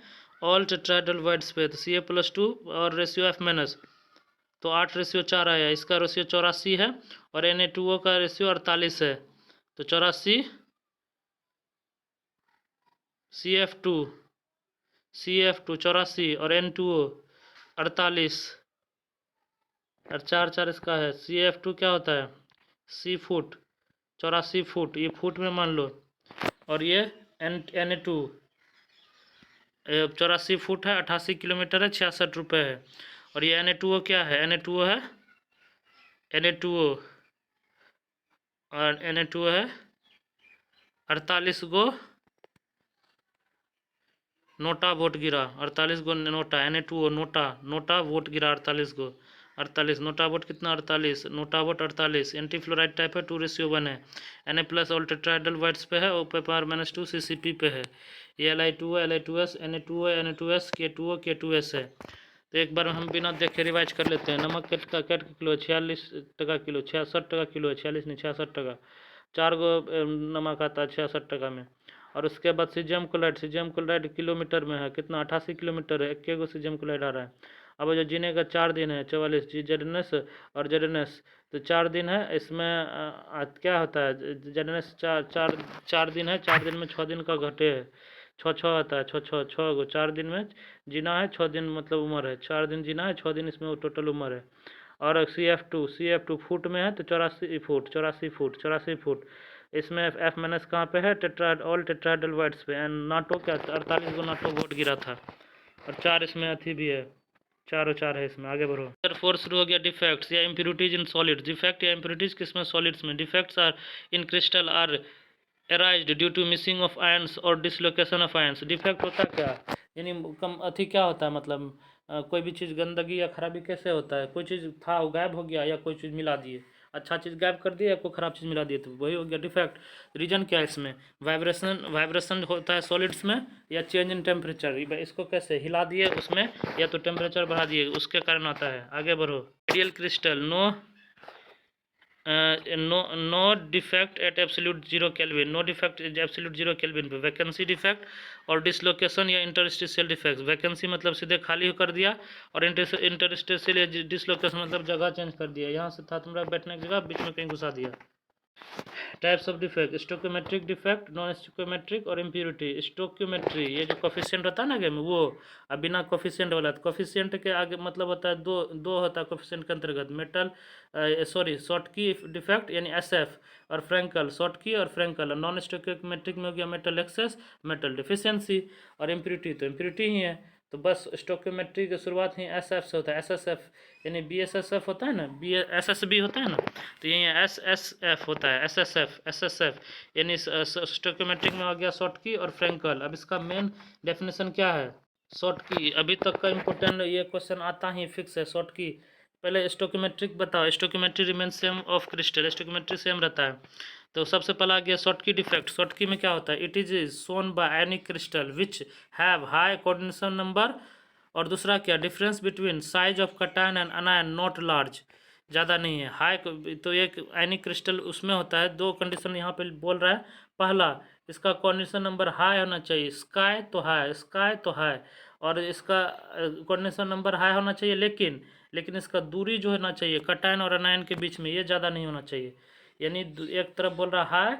Speaker 1: ऑल टेट्राहेड्रल वाइड्स पे। तो Ca+2 और रेशियो F-, तो 8:4 आया, इसका रेशियो 84 है, और Na2O का रेशियो 48 है। तो 84 CF2 84 और N2O 48 और 4 इसका है। CF2 क्या होता है, C फुट, 84 फुट, ये फुट में मान लो। और ये Na2 84 फुट है, 88 किलोमीटर है, 66 रुपये है। और ये Na2O क्या है, Na2O है, Na2O और Na2O है 48 गो नोटा वोट गिरा, 48 गो नोटा, Na2O नोटा वोट गिरा 48 गो, 48 नोटा वोट कितना, 48 NOTA vote 48। Anti fluoride type है, 2:1 है। Na+ ऑल टेट्राहेड्रल वाइड्स पे है, O पे पावर -2 CCP पे है। ये Li2O Li2S Na2O Na2S K2O K2S है। तो एक बार हम बिना देखे रिवाइज कर लेते हैं। नमक कैट किलो 46 टका किलो, 66 टका किलो है, 46 नहीं 66 टका, 4 गो नमक आता है 66 टका में। और उसके बाद सीजियम क्लोराइड किलोमीटर में है कितना, 88 किलोमीटर है, 1 गो सीजियम क्लोराइड आ रहा है। अब जो जीने का 4 दिन है, 44 ZNS और ZNS, तो 4 दिन है इसमें। क्या होता है, ZNS 4 दिन है, 4 दिन में 6 दिन का घटे है, 6 आता है, 6 गो 4 दिन में जीना है, 6 दिन मतलब उम्र है, 4 दिन जीना है, 6 दिन इसमें टोटल उम्र है। और CF2 फुट में है, तो 84 फुट। इसमें F- कहाँ पे है, ऑल टेट्राहेड्रल वाइड्स पे। एंड नाटो क्या, 48 गो नाटो वोट गिरा था, और 4 इसमें अथी भी है, 4 है इसमें। आगे बढ़ो। फोर शुरू हो गया, डिफेक्ट्स या इम्प्यूरिटीज इन सॉलिड्स। डिफेक्ट या इम्प्यूरिटीज किसमें, सॉलिड्स में। Defects are in crystal are arised due to missing of ions और डिसलोकेशन ऑफ आयंस। डिफेक्ट होता क्या, यानी कम अथी क्या होता है, मतलब कोई भी चीज़ गंदगी या खराबी कैसे होता है, कोई चीज़ था वो गायब हो गया, या कोई चीज़ मिला दिए, अच्छा चीज़ गायब कर दिया या कोई ख़राब चीज़ मिला दिए, तो वही हो गया डिफेक्ट। रीजन क्या है इसमें, वाइब्रेशन होता है सॉलिड्स में, या चेंज इन टेम्परेचर, इसको कैसे हिला दिए उसमें, या तो टेम्परेचर बढ़ा दिए, उसके कारण आता है। आगे बढ़ो। Ideal crystal, no defect at absolute 0 kelvin, no defect absolute 0 kelvin पे। वैकेंसी डिफेक्ट और डिसलोकेशन या इंटरस्टिशियल डिफेक्ट। वैकेंसी मतलब सीधे खाली कर दिया, और इंटरस्टिशियल या डिसलोकेशन मतलब जगह चेंज कर दिया, यहाँ से था तुम्हारा बैठने की जगह, बीच में कहीं घुसा दिया। Types of defect, stoichiometric defect, non stoichiometric और इम्प्यूरिटी। स्टोक्योमेट्री ये जो कोफिशिएंट होता है ना गेम, वो अब बिना कोफिशिएंट वाला, तो कोफिशिएंट के आगे मतलब होता है दो होता है कोफिशिएंट के अंतर्गत, मेटल शॉर्टकी डिफेक्ट यानी SF, और फ्रैंकल शॉर्टकी और फ्रैंकल। नॉन स्टोक्योमेट्रिक में हो गया मेटल एक्सेस, मेटल डिफिशियंसी, और इम्प्यूरिटी तो इम्प्यूरिटी ही है। तो बस स्टोक्योमेट्री की शुरुआत ही SF से होता है, SSF यानी BSSF होता है ना, SSB होता है ना, तो ये SSF होता है, SSF यानी स्टोक्योमेट्रिक में आ गया शॉर्ट की और फ्रैंकल। अब इसका मेन डेफिनेशन क्या है, शॉर्ट की अभी तक का इम्पोर्टेंट ये क्वेश्चन आता ही फिक्स है, शॉर्ट की। पहले स्टोक्योमेट्रिक बताओ, stoichiometry remain same of crystal, stoichiometry same रहता है। तो सबसे पहला आ गया शॉर्ट की डिफेक्ट। शॉर्ट की में क्या होता है, it is shown by any crystal which have high coordination number, और दूसरा क्या, difference between size of cation and अनायन not large, ज़्यादा नहीं है, हाई। तो एक एनी क्रिस्टल उसमें होता है, दो कंडीशन यहाँ पे बोल रहा है। पहला, इसका कोऑर्डिनेशन नंबर हाई होना चाहिए, स्काई तो हाई, और इसका कोऑर्डिनेशन नंबर हाई होना चाहिए, लेकिन इसका दूरी जो होना चाहिए कटायन और अनायन के बीच में, ये ज़्यादा नहीं होना चाहिए। यानी एक तरफ बोल रहा हाई,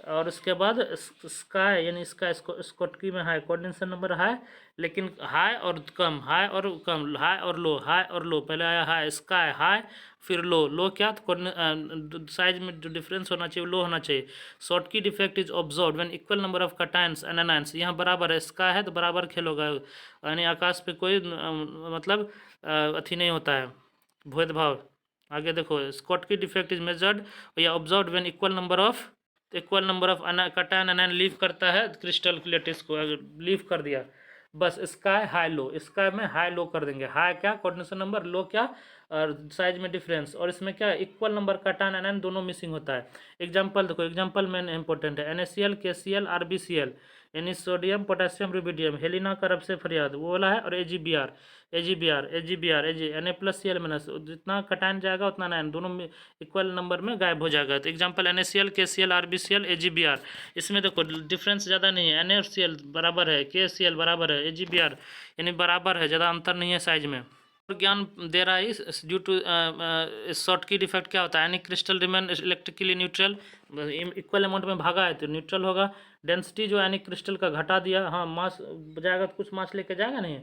Speaker 1: और उसके बाद स्काई यानी इसका स्कॉटकी में हाई, कोऑर्डिनेशन नंबर हाई, लेकिन हाई और कम, हाई और कम, हाई और लो। पहले आया हाई, स्काई हाई, फिर लो क्या, तो साइज में जो डिफरेंस होना चाहिए लो होना चाहिए। शॉर्ट की defect is observe when equal number of cations and anions, यहाँ बराबर है, स्काई है तो बराबर खेलोगा, यानी आकाश पे कोई मतलब अथी नहीं होता है, भेदभाव। आगे देखो, Schottky defect is measured या observed when equal number of तो equal number of cation anion leave करता है क्रिस्टल लेटिस को, अगर लीव कर दिया बस स्काई हाई लो, स्काई में हाई लो कर देंगे, हाई क्या कोऑर्डिनेशन नंबर, लो क्या और साइज में डिफरेंस, और इसमें क्या इक्वल नंबर कटायन एनायन दोनों मिसिंग होता है। एग्जांपल देखो, एग्जांपल में इंपॉर्टेंट है, NaCl KCl RbCl, यानी सोडियम पोटेशियम रुबिडियम, हेलिना का रब से फरियाद वो वाला है, और AgBr Na+Cl- जितना कटायन जाएगा उतना एनायन दोनों में इक्वल नंबर में गायब हो जाएगा। तो example NaCl KCl RbCl AgBr, इसमें देखो डिफरेंस ज़्यादा नहीं है, NaCl बराबर है, KCl बराबर है, AgBr यानी बराबर है, ज़्यादा अंतर नहीं है साइज में। ज्ञान दे रहा है ड्यू टू शॉर्ट की डिफेक्ट क्या होता है, यानी crystal remain electrically neutral, equal amount में भागा है तो न्यूट्रल होगा। डेंसिटी जो यानी क्रिस्टल का घटा दिया, हाँ मास जाएगा तो कुछ मास लेके जाएगा नहीं,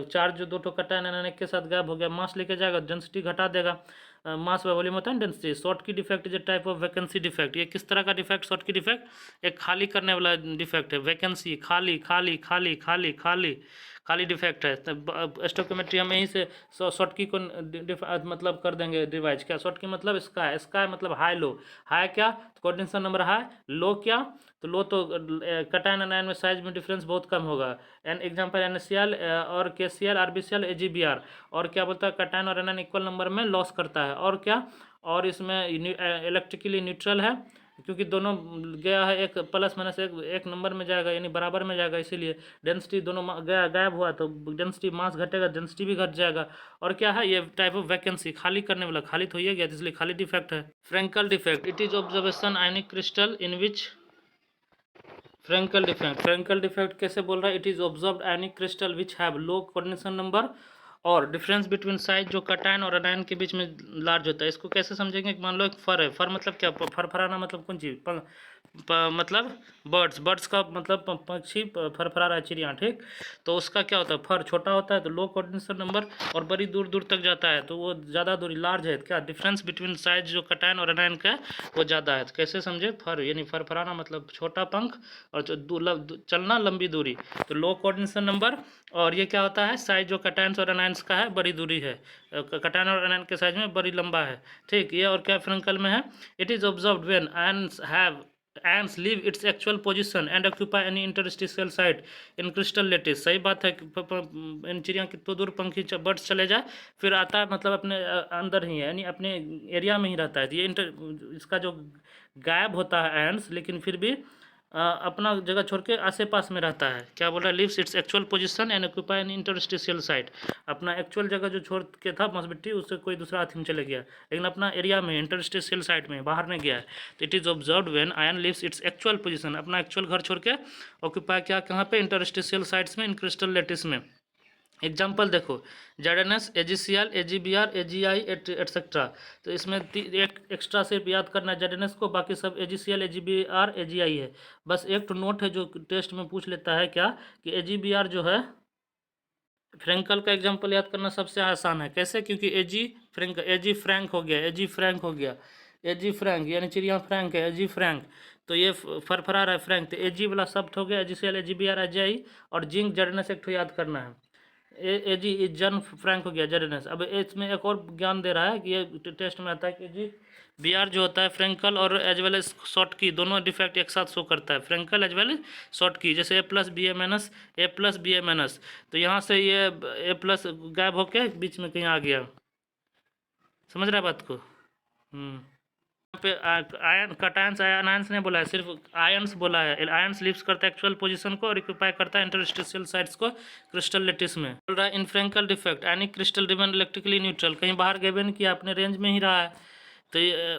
Speaker 1: चार्ज जो दो ठो कटायन एनायन एक के साथ गायब हो गया, मास लेके जाएगा, डेंसिटी घटा देगा, मास बाय वॉल्यूम होता है डेंसिटी। शॉर्ट की defect is a type of vacancy defect, ये किस तरह का डिफेक्ट, शॉर्ट की डिफेक्ट एक खाली करने वाला डिफेक्ट है, वैकेंसी खाली खाली खाली खाली खाली खाली डिफेक्ट है। तो स्टोकियोमेट्री हम यहीं से शॉर्ट की को मतलब कर देंगे डिवाइज, क्या शॉर्ट की मतलब स्काई, स्काई मतलब हाई लो, हाई क्या तो कोऑर्डिनेशन नंबर हाई, लो क्या तो लो तो कटायन एनायन में साइज में डिफरेंस बहुत कम होगा। एन एग्जांपल NaCl और KCl RbCl AgBr, और क्या बोलता है कटायन और एनायन इक्वल नंबर में लॉस करता है, और क्या और इसमें इलेक्ट्रिकली न्यूट्रल है, क्योंकि दोनों गया है, एक प्लस माइनस एक नंबर में जाएगा यानी बराबर में जाएगा, इसीलिए डेंसिटी दोनों गया गायब हुआ तो डेंसिटी मास घटेगा, डेंसिटी भी घट जाएगा। और क्या है ये टाइप ऑफ वैकेंसी, खाली करने वाला, खाली तो ही गया इसलिए खाली डिफेक्ट है। Frenkel defect, it is observation ionic crystal in which Frenkel defect, Frenkel defect कैसे बोल रहा है, it is observed ionic crystal which have low coordination number और डिफरेंस बिटवीन साइज जो कटायन और एनायन के बीच में लार्ज होता है। इसको कैसे समझेंगे कि मान लो एक फर है, फर मतलब क्या, फरफराना मतलब कौन चीज़, मतलब बर्ड्स, बर्ड्स का मतलब पक्षी फरफरा रहा है, चिड़िया, ठीक, तो उसका क्या होता है, फर छोटा होता है तो लो कोऑर्डिनेशन नंबर और बड़ी दूर दूर तक जाता है, तो वो ज़्यादा दूरी लार्ज है, क्या डिफरेंस बिटवीन साइज जो कटायन और एनायन का है वो ज़्यादा है। तो कैसे समझे, फर यानी फरफराना मतलब छोटा पंख और चलना लंबी दूरी, तो लो कोऑर्डिनेशन नंबर, और ये क्या होता है साइज जो कटायंस और एनायंस का है बड़ी दूरी है, कटायन और एनायन के साइज में बड़ी लंबा है, ठीक। ये और क्या फ्रेंकल में है, it is observed when ants leave its actual position and occupy any interstitial site in crystal lattice। सही बात है, इन चिड़िया कितने दूर पंखी बर्ड्स चले जाए फिर आता है, मतलब अपने अंदर ही है यानी अपने एरिया में ही रहता है। ये इसका जो गायब होता है एंड्स, लेकिन फिर भी अपना जगह छोड़ के आसे पास में रहता है, क्या बोल रहा है, lives its actual position and occupy an interstitial site, अपना एक्चुअल जगह जो छोड़ के था मसबिट्टी उससे कोई दूसरा हाथी में चले गया, लेकिन अपना एरिया में इंटरस्टिशियल साइट में बाहर नहीं गया है। तो it is observed when ion lives its actual position, अपना एक्चुअल घर छोड़ के ऑक्यूपाई क्या कहाँ पे, इंटरस्टिशियल साइट्स में, इन क्रिस्टल लेटिस में। एग्जाम्पल देखो, ZnS AgCl AgBr AgI etcetera, तो इसमें एक एक्स्ट्रा सिर्फ याद करना है ZnS को, बाकी सब AgCl AgBr AgI है। बस एक तो नोट है जो टेस्ट में पूछ लेता है क्या कि AgBr जो है, फ्रेंकल का एग्जाम्पल याद करना सबसे आसान है, कैसे, क्योंकि एजी फ्रैंक हो गया, एजी फ्रैंक हो गया, एजी फ्रैंक यानी चिड़िया फ्रैंक है, एजी फ्रैंक, तो ये फरफरा रहा है फ्रैंक, तो एजी वाला शब्द हो गया, AgCl AgBr AgI, और जिंक ZnS एक तो याद करना है, एजी जन फ्रैंक हो गया ZnS। अब इसमें एक और ज्ञान दे रहा है कि ये टेस्ट में आता है कि जी BR जो होता है फ्रेंकल और एज वेल एज शॉर्ट की दोनों डिफेक्ट एक साथ शो करता है, Frenkel as well as short की, जैसे A+BA-, तो यहाँ से ये A+ गायब होके बीच में कहीं आ गया, समझ रहा है बात को। यहाँ पे आयन कटायंस आयंस ने बोला है, सिर्फ आयंस बोला है, आयंस लिव्स करता है एक्चुअल पोजीशन को और ऑक्यूपाई करता है इंटरस्टिशियल साइट्स को क्रिस्टल लेटिस में। बोल रहा है in Frenkel defect any crystal remain electrically neutral, कहीं बाहर गए भी नहीं किया, अपने रेंज में ही रहा है, तो ये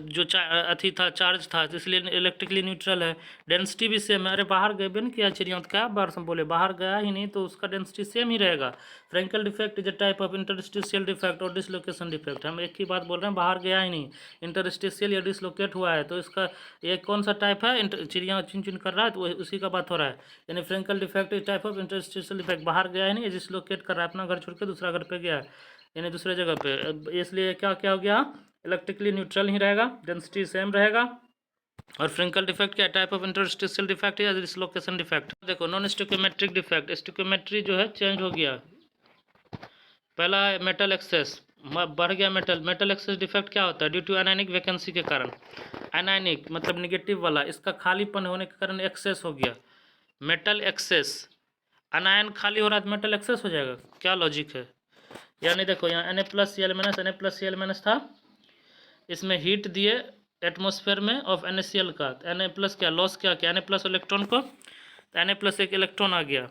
Speaker 1: जो अथी था चार्ज था तो इसलिए इलेक्ट्रिकली न्यूट्रल है। डेंसिटी भी सेम है, अरे बाहर गए भी नहीं किया चिड़िया, तो क्या बार बोले बाहर गया ही नहीं तो उसका डेंसिटी सेम ही रहेगा। Frenkel defect is a type of interstitial defect और डिसलोकेशन डिफेक्ट, हम एक ही बात बोल रहे हैं, बाहर गया ही नहीं, इंटरस्टिशियल या डिसलोकेट हुआ है, तो इसका ये कौन सा टाइप है, चिड़िया चुन चुन कर रहा है तो उसी का बात हो रहा है, यानी Frenkel defect is type of interstitial defect, बाहर गया ही नहीं, डिसलोकेट कर रहा है, अपना घर छोड़ के दूसरा घर पे गया है यानी दूसरे जगह पे, इसलिए क्या क्या हो गया, इलेक्ट्रिकली न्यूट्रल ही रहेगा, डेंसिटी सेम रहेगा। और फ्रेंकल डिफेक्ट क्या टाइप ऑफ इंटरस्टिशियल डिफेक्ट या डिसलोकेशन डिफेक्ट। देखो नॉन स्टोकियोमेट्रिक डिफेक्ट, स्टोकियोमेट्री जो है चेंज हो गया, पहला है मेटल एक्सेस, बढ़ गया मेटल। मेटल एक्सेस डिफेक्ट क्या होता है? ड्यू टू एनायनिक वैकेंसी के कारण। एनायनिक मतलब निगेटिव वाला, इसका खालीपन होने के कारण एक्सेस हो गया। मेटल एक्सेस, अनायन खाली हो रहा है तो मेटल एक्सेस हो जाएगा, क्या लॉजिक है? यानी देखो यहाँ Na+Cl- Na+Cl- था, इसमें हीट दिए एटमॉस्फेयर में ऑफ NaCl का, Na+ क्या लॉस क्या किया, Na+ इलेक्ट्रॉन को, तो Na+ एक इलेक्ट्रॉन आ गया।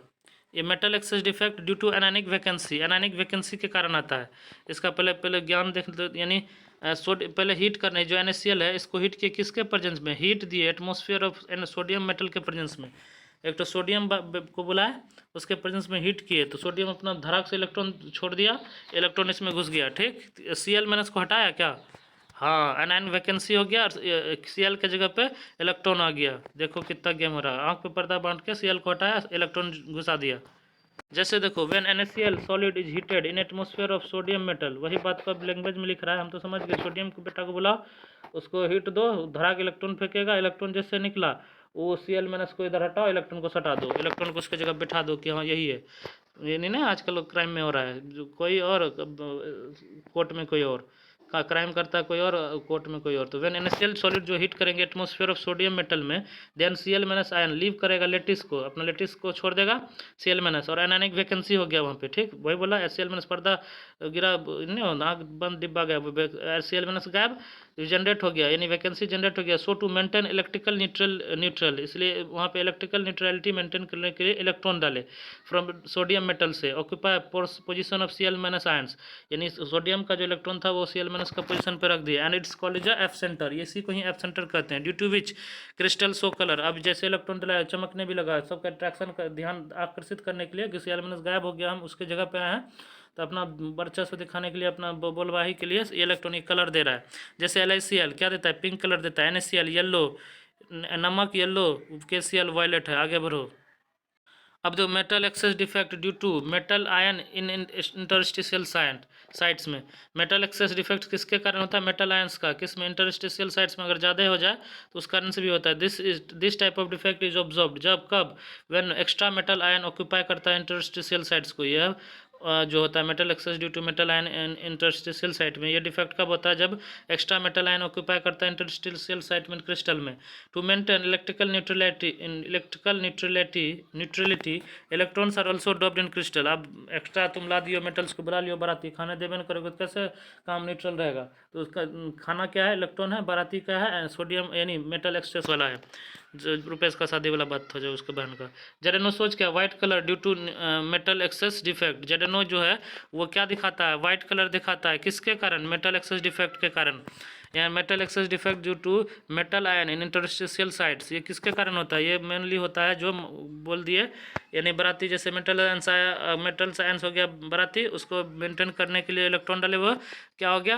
Speaker 1: ये metal excess defect due to anionic vacancy, anionic vacancy के कारण आता है। इसका पहले ज्ञान देख लो, यानी पहले हीट करने, जो NaCl है इसको हीट किए किसके प्रेजेंस में? हीट दिए एटमॉस्फेयर ऑफ सोडियम मेटल के प्रेजेंस में। एक तो सोडियम को बुलाए, उसके प्रेजेंस में हीट किए तो सोडियम अपना धड़ाक से इलेक्ट्रॉन छोड़ दिया, इलेक्ट्रॉन इसमें घुस गया, ठीक। Cl- को हटाया क्या? हाँ, एनायन वैकेंसी हो गया और Cl के जगह पे इलेक्ट्रॉन आ गया। देखो कितना गेम हो रहा है, आँख पे पर्दा बांध के Cl को हटाया, इलेक्ट्रॉन घुसा दिया। जैसे देखो when NaCl solid is heated in atmosphere of sodium metal, वही बात को अब लैंग्वेज में लिख रहा है, हम तो समझ गए। सोडियम के बेटा को बुलाओ, उसको हीट दो, धरा के इलेक्ट्रॉन फेंकेगा, इलेक्ट्रॉन जैसे निकला वो Cl- को इधर हटाओ, इलेक्ट्रॉन को सटा दो, इलेक्ट्रॉन को उसके जगह बैठा दो कि हाँ यही है। ये नहीं ना आजकल क्राइम में हो रहा है, जो कोई और कोर्ट में कोई और का क्राइम करता है, कोई और कोर्ट में कोई और। तो व्हेन NaCl सॉलिड जो हीट करेंगे एटमॉस्फेयर ऑफ सोडियम मेटल में, देन Cl- आयन लीव करेगा लेटिस को, अपना लेटिस को छोड़ देगा Cl- और एनानिक वैकेंसी हो गया वहाँ पे, ठीक। वही बोला Cl- पर्दा गिरा, नहीं हो नाक बंद, डिब्बा गया, Cl- गायब, जनरेट हो गया, यानी वैकेंसी जनरेट हो गया। सो टू मेंटेन इलेक्ट्रिकल न्यूट्रल, इसलिए वहाँ पे इलेक्ट्रिकल न्यूट्रलिटी मेंटेन करने के लिए इलेक्ट्रॉन डाले फ्रॉम सोडियम मेटल से, occupy position of Cl- ions, यानी सोडियम का जो इलेक्ट्रॉन था वो Cl- का पोजीशन पे रख दिया। And it's called F centre, इसी को ही एफ सेंटर कहते हैं। Due to which crystal so colour, अब जैसे इलेक्ट्रॉन डलाया चमकने भी लगा, सबका अट्रैक्शन का ध्यान आकर्षित करने के लिए कि Cl- गायब हो गया, हम उसके जगह पे आए हैं, तो अपना वर्चस्व दिखाने के लिए, अपना बोलवाही के लिए इलेक्ट्रॉनिक कलर दे रहा है। जैसे LiCl क्या देता है? पिंक कलर देता है, NaCl येलो, नमक येलो, KCl वायलेट है। आगे बढ़ो। अब जो metal excess defect due to metal ion in interstitial sites में, मेटल एक्सेस डिफेक्ट किसके कारण होता है? मेटल आयंस का, किस में? इंटरस्टिशियल साइट्स में अगर ज़्यादा हो जाए तो उस कारण से भी होता है। This type of defect is observed जब, कब? When extra metal ion occupy करता है इंटरस्टिशियल साइट्स को। यह जो होता है metal excess due to metal ion interstitial site में, ये डिफेक्ट कब होता है? जब एक्स्ट्रा मेटल आयन ऑक्यूपाई करता है इंटरस्टिशियल साइट में क्रिस्टल में। To maintain neutrality electrons are also dropped in crystal. अब एक्स्ट्रा तुम ला दियो, मेटल्स को बुला लियो, बाराती खाने देवे न करोगे तो कैसे काम न्यूट्रल रहेगा? तो उसका खाना क्या है? इलेक्ट्रॉन है। बाराती क्या है? सोडियम, यानी मेटल एक्सेस वाला है। जो रुपेश का शादी वाला बात था, जो उसके बहन का। जेरेनो सोच क्या? White colour due to metal excess defect. जेरेनो जो है वो क्या दिखाता है? व्हाइट कलर दिखाता है, किसके कारण? मेटल एक्सेस डिफेक्ट के कारण। या metal excess defect due to metal ion in interstitial sites, ये किसके कारण होता है? ये मेनली होता है जो बोल दिए, यानी बाराती जैसे मेटल आयंस आया, मेटल आयंस हो गया बाराती, उसको मेंटेन करने के लिए इलेक्ट्रॉन डाले, वो क्या हो गया?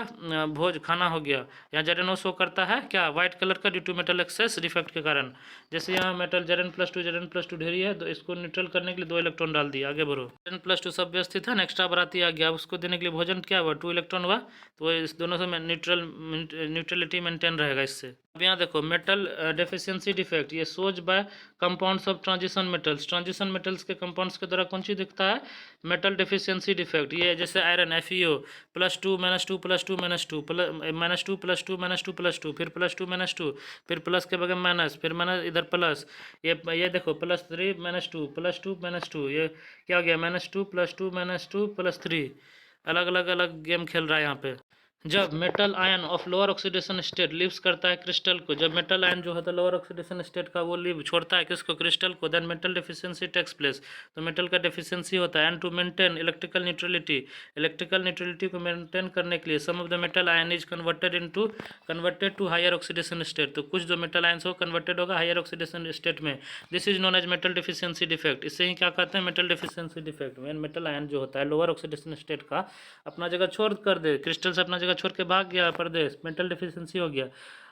Speaker 1: भोज खाना हो गया। यहाँ जेरेनो शो करता है क्या? व्हाइट कलर का, due to metal excess defect के कारण। जैसे यहाँ मेटल Zn+2 ढेरी है, तो इसको न्यूट्रल करने के लिए 2 इलेक्ट्रॉन डाल दिया। आगे बढ़ो। Zn+2 सब व्यवस्थित है ना, एक्स्ट्रा बाराती आ गया, उसको देने के लिए भोजन क्या हुआ? 2 इलेक्ट्रॉन हुआ, तो इस दोनों से न्यूट्रलिटी मेंटेन रहेगा इससे। अब यहाँ देखो मेटल डेफिशिएंसी डिफेक्ट, ये shows by compounds of transition metals, transition metals के कंपाउंड्स के द्वारा कौन चीज़ दिखता है? Metal deficiency defect. ये जैसे आयरन FeO +2 -2 +2 -2 -2 +2 -2 +2, फिर +2 -2, फिर प्लस के बगैर माइनस, फिर माइनस इधर प्लस, ये देखो +3 -2 +2 -2, ये क्या हो गया? -2 +2 -2 +3, अलग गेम खेल रहा है यहाँ पे। जब metal ion of lower oxidation state leaves करता है क्रिस्टल को, जब मेटल आयन जो होता है लोअर ऑक्सीडेशन स्टेट का, वो लीव छोड़ता है किसको? क्रिस्टल को। Then metal deficiency takes place, तो मेटल का डेफिशिएंसी होता है। And to maintain electrical neutrality को मेंटेन करने के लिए some of the metal ion is converted to higher oxidation state, तो कुछ जो मेटल आयंस हो कन्वर्टेड होगा हायर ऑक्सीडेशन स्टेट में। This is known as metal deficiency defect, इससे ही क्या कहते हैं? Metal deficiency defect. Metal ion जो होता है लोअर ऑक्सीडेशन स्टेट का अपना जगह छोड़ कर दे, क्रिस्टल से अपना जगह छोड़ के भाग गया परदेश, मेटल डेफिशिएंसी हो गया।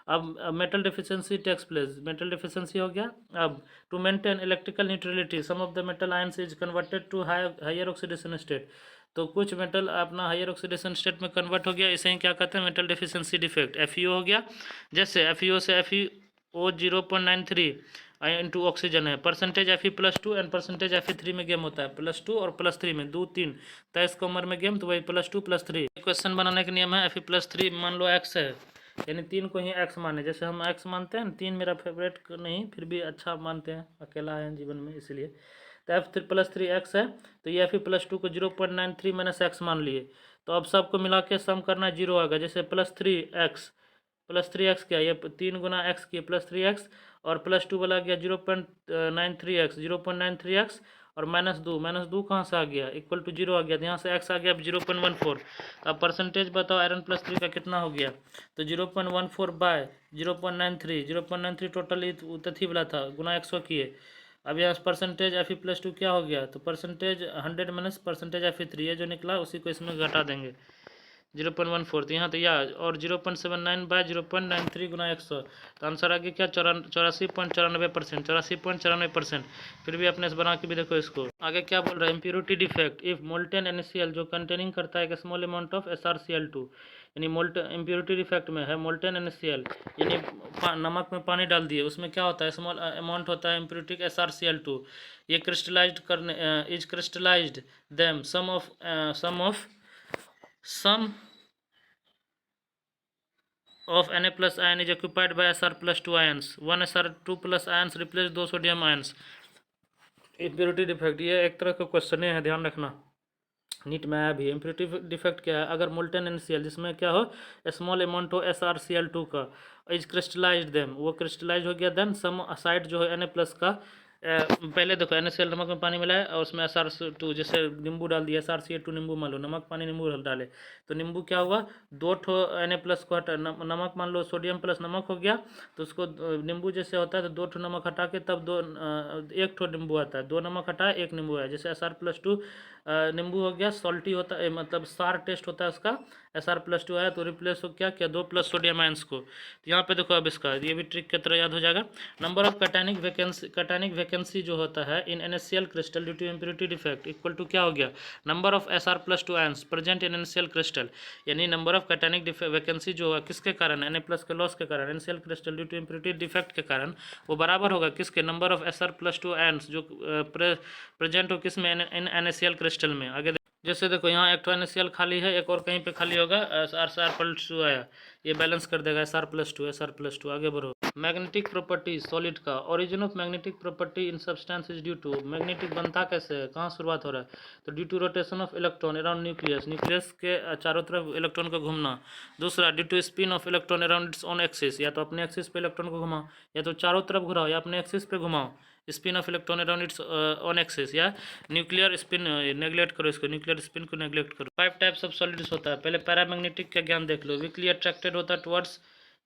Speaker 1: अब metal deficiency takes place, metal deficiency हो गया। अब to maintain electrical neutrality some of the metal ions is converted to higher oxidation state, तो कुछ मेटल अपना हायर ऑक्सीडेशन स्टेट में कन्वर्ट हो गया, इसे ही क्या कहते हैं? Metal deficiency defect. FeO हो गया, जैसे FeO से FeO 0.93 इंटू ऑक्सीजन है। Percentage Fe+2 and percentage Fe3 में गेम होता है, +2 और +3 में, 2 3 23 का उम्र में गेम, तो वही +2 +3। क्वेश्चन बनाने का नियम है Fe+3 मान लो x है, यानी 3 को ही x माने, जैसे हम x मानते हैं। 3 मेरा फेवरेट नहीं, फिर भी अच्छा मानते हैं, अकेला है जीवन में इसलिए। तो F+3 x है, तो ये Fe+2 को 0.93 माइनस x मान लिए। तो अब सबको मिला के सम करना 0 आएगा। जैसे +3x क्या, ये 3 गुना x किए +3x, और +2 वाला गया 0.93x, 0.93x और -2 कहाँ से आ गया, इक्वल टू 0 आ गया, तो यहाँ से x आ गया 0.14। अब परसेंटेज बताओ Fe+3 का कितना हो गया, तो 0.14 बाय 0.93 टोटल तथी वाला था, गुना 100 किए। अब यहाँ परसेंटेज Fe+2 क्या हो गया, तो परसेंटेज 100 माइनस परसेंटेज Fe3, ये जो निकला उसी को इसमें घटा देंगे 0.14, तो यहाँ तो यह, और 0.79 बाय 0.93 गुना 100, तो आंसर आ गया क्या, 84.94%, 84.94%। फिर भी अपने से बना के भी देखो इसको। आगे क्या बोल रहा है, impurity defect, if molten NaCl जो कंटेनिंग करता है एक स्मॉल अमाउंट ऑफ SrCl2, यानी मोल्टेन इम्प्योरिटी डिफेक्ट में है मोल्टेन NaCl, यानी नमक में पानी डाल दिए, उसमें क्या होता है, स्मॉल अमाउंट होता है इम्प्योरिटी SrCl2, ये क्रिस्टलाइज्ड करने is crystallised them sum of Na plus ion is occupied by Sr+2 ions. 1 Sr2 plus ions replace 2 sodium ions. Impurity defect, ये एक तरह का क्वेश्चन है, ध्यान रखना, नीट में आया भी। इम्प्योरिटी डिफेक्ट क्या है, अगर मोल्टेन NaCl जिसमें क्या हो, स्मॉल अमाउंट हो SrCl2 का, इज क्रिस्टलाइज्ड देम, वो क्रिस्टलाइज हो गया, देन सम साइड जो है Na+ का, पहले देखो NaCl नमक में पानी मिलाया और उसमें Sr2, जैसे नींबू डाल दिया, SrCl2 नींबू मान लो, नमक पानी नींबू डाले, तो नींबू क्या हुआ, 2 ठो Na+ को हटा, नमक मान लो सोडियम प्लस नमक हो गया, तो उसको नींबू जैसे होता है तो 2 ठो नमक हटा के तब 1 ठो नींबू आता है, 2 नमक हटाया 1 नींबू आया, जैसे Sr+2 नींबू हो गया, सॉल्टी होता है, मतलब सार टेस्ट होता है उसका, Sr+2 आया तो रिप्लेस हो क्या 2 प्लस सोडियम आयंस को। तो यहाँ पे देखो अब इसका ये भी ट्रिक की तरह याद हो जाएगा। नंबर ऑफ कैटायनिक वैकेंसी जो होता है in NaCl crystal due to impurity defect equal to क्या हो गया, number of Sr+2 ions present in NaCl crystal, यानी नंबर ऑफ कैटायनिक वैकेंसी जो है किसके कारण, Na+ के लॉस के कारण, NaCl crystal due to impurity defect के कारण, वो बराबर होगा किसके, नंबर ऑफ Sr+2 आयंस जो प्रेजेंट हो किसमें, इन NaCl क्रिस्टल में। आगे जैसे देखो यहाँ एक तो NaCl खाली है, एक और कहीं पे खाली होगा, Sr+2 आया, ये बैलेंस कर देगा Sr+2। आगे बढ़ो। मैग्नेटिक प्रॉपर्टी सॉलिड का, origin of magnetic property in substance is due to, magnetic बनता कैसे है, कहाँ शुरुआत हो रहा है, तो due to rotation of electron around nucleus के चारों तरफ इलेक्ट्रॉन का घूमना। दूसरा due to spin of electron around its own axis, या तो अपने एक्सिस पे इलेक्ट्रॉन को घुमाओ, या तो चारों तरफ घुराओ, या अपने एक्सिस पे घुमाओ, spin of electron around its own axis, या न्यूक्लियर स्पिन नेग्लेक्ट करो इसको, न्यूक्लियर स्पिन को नेग्लेक्ट करो। 5 टाइप्स ऑफ सॉलिड्स होता है, पहले पैरामैग्नेटिक का ज्ञान देख लो, वीकली अट्रैक्टेड होता है टुवर्ड्स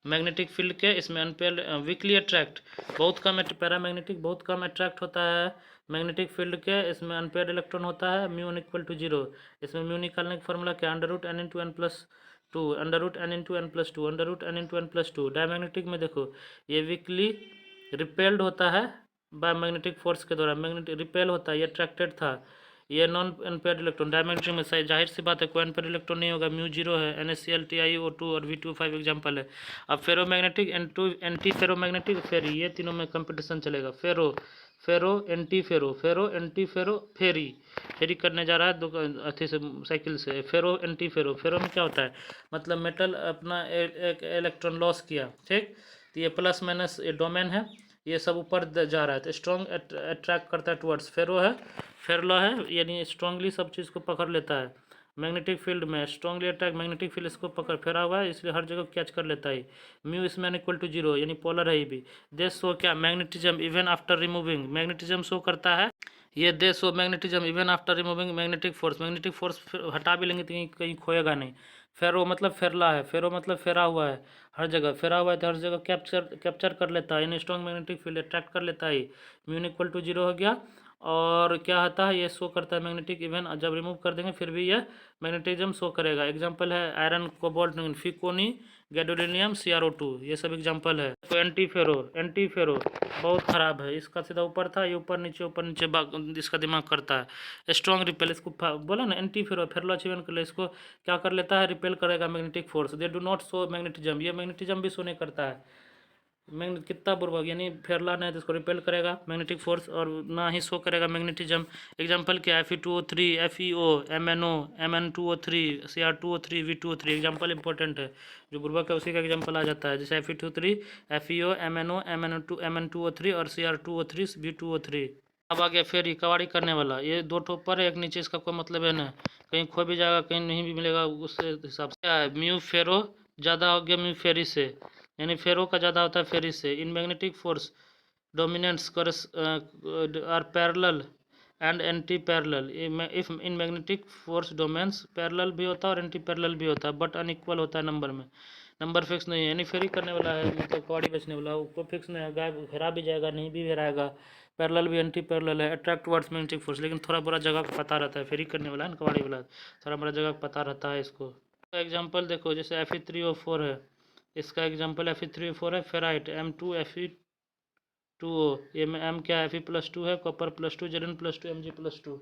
Speaker 1: मैग्नेटिक फील्ड के, इसमें अनपेयर्ड वीकली अट्रैक्ट बहुत कम, पैरामैग्नेटिक बहुत कम अट्रैक्ट होता है मैग्नेटिक फील्ड के, इसमें अनपेयर्ड इलेक्ट्रॉन होता है, म्यू इक्वल टू 0, इसमें म्यू निकालने का फॉर्मूला क्या, √n × n+2, √n × n+2। Diamagnetic में देखो ये वीकली रिपेल्ड होता है बाय मैग्नेटिक फोर्स के द्वारा, मैग्नेटिक रिपेल होता है, ये अट्रैक्टेड था, ये नॉन अनपेयर्ड इलेक्ट्रॉन। डायमैग्नेटिक में सही जाहिर सी बात है कोई अनपेयर्ड इलेक्ट्रॉन नहीं होगा, म्यू 0 है, NaCl TiO2 और V2O5 एग्जाम्पल है। अब फेरोमैग्नेटिक एंटी फेरोमैग्नेटिक फेरी, ये तीनों में कंपटीशन चलेगा, फेरो एंटी फेरो फेरी करने जा रहा है दो अथी से साइकिल से, फेरो एंटी फेरो में क्या होता है, मतलब मेटल अपना एक इलेक्ट्रॉन लॉस किया, ठीक, तो ये प्लस माइनस ये डोमेन है, ये सब ऊपर जा रहा है, तो स्ट्रॉन्ग अट्रैक्ट करता है टुवर्ड्स, फेरलो है, यानी स्ट्रांगली सब चीज़ को पकड़ लेता है, मैग्नेटिक फील्ड में स्ट्रांगली अट्रैक्ट, मैग्नेटिक फील्ड इसको पकड़ फेरा हुआ है इसलिए हर जगह कैच कर लेता है, म्यू इसमें इक्वल टू 0, यानी पोलर है ये भी। दे शो क्या, magnetism even after removing, magnetism show करता है, ये दे show magnetism even after removing magnetic force हटा भी लेंगे तो कहीं खोएगा नहीं। फेरो मतलब फेरला है, फेरो मतलब फेरा हुआ है, हर जगह फेरा हुआ है तो हर जगह कैप्चर कर लेता है, यानी स्ट्रॉन्ग मैग्नेटिक फील्ड अट्रैक्ट कर लेता है, म्यू इक्वल टू 0 हो गया। और क्या होता है, ये शो करता है मैग्नेटिक इवन, जब रिमूव कर देंगे फिर भी यह मैग्नेटिज्म शो करेगा। एग्जांपल है आयरन, कोबाल्ट, फिकोनी, गैडोलिनियम, CrO2, ये सब एग्जांपल है। तो एंटी फेरो बहुत खराब है, इसका सीधा ऊपर था, ये ऊपर नीचे इसका दिमाग करता है। स्ट्रॉन्ग रिपेल, इसको बोला ना एंटी फेरो अचीवमेंट कर ले, इसको क्या कर लेता है, रिपेल करेगा magnetic force. They do not show magnetism, ये मैग्नेटिज्म भी शो नहीं करता है। मैग्नेट कितना बुर्बक, यानी फेरला नहीं तो इसको रिपेल करेगा मैग्नेटिक फोर्स, और ना ही शो करेगा मैग्नेटिज्म। एग्जांपल क्या है, Fe2O3, FeO, MnO, Mn2O3, Cr2O3, V2O3। Example important है, जो बुर्बक है उसी का एग्जांपल आ जाता है, जैसे Fe2O3, FeO, MnO, Mn2O3 और Cr2O3, V2O3। अब आ गया फेरी, कवाड़ी करने वाला। ये दो ठो ऊपर है एक नीचे, इसका कोई मतलब है ना, कहीं खो भी जाएगा कहीं नहीं भी मिलेगा, उस हिसाब से क्या है। म्यू फेरो ज़्यादा हो गया म्यू फेरी से, यानी फेरो का ज़्यादा होता है फेरी से। In magnetic force dominants are parallel and anti parallel. If in magnetic force domains parallel भी होता है और एंटी पैरेलल भी होता है, बट अनइक्वल होता है नंबर में, नंबर फिक्स नहीं है। यानी फेरी करने वाला है, मतलब कवाड़ी बेचने वाला, वो फिक्स नहीं है, गायब हेरा भी जाएगा नहीं भी हेराएगा। पैरेलल भी एंटी पैरेलल है, अट्रैक्ट वर्ड्स मैग्नेटिक फोर्स, लेकिन थोड़ा बड़ा जगह का पता रहता है। फेरी करने वाला है ना कवाड़ी वाला, थोड़ा बड़ा जगह का पता रहता है इसको। एग्जाम्पल देखो, जैसे Fe3O4 है, इसका एग्जाम्पल Fe3O4 है फेराइट, M2Fe2O। ये में M क्या है, Fe+2 है, कॉपर +2, Zn+2, Mg+2।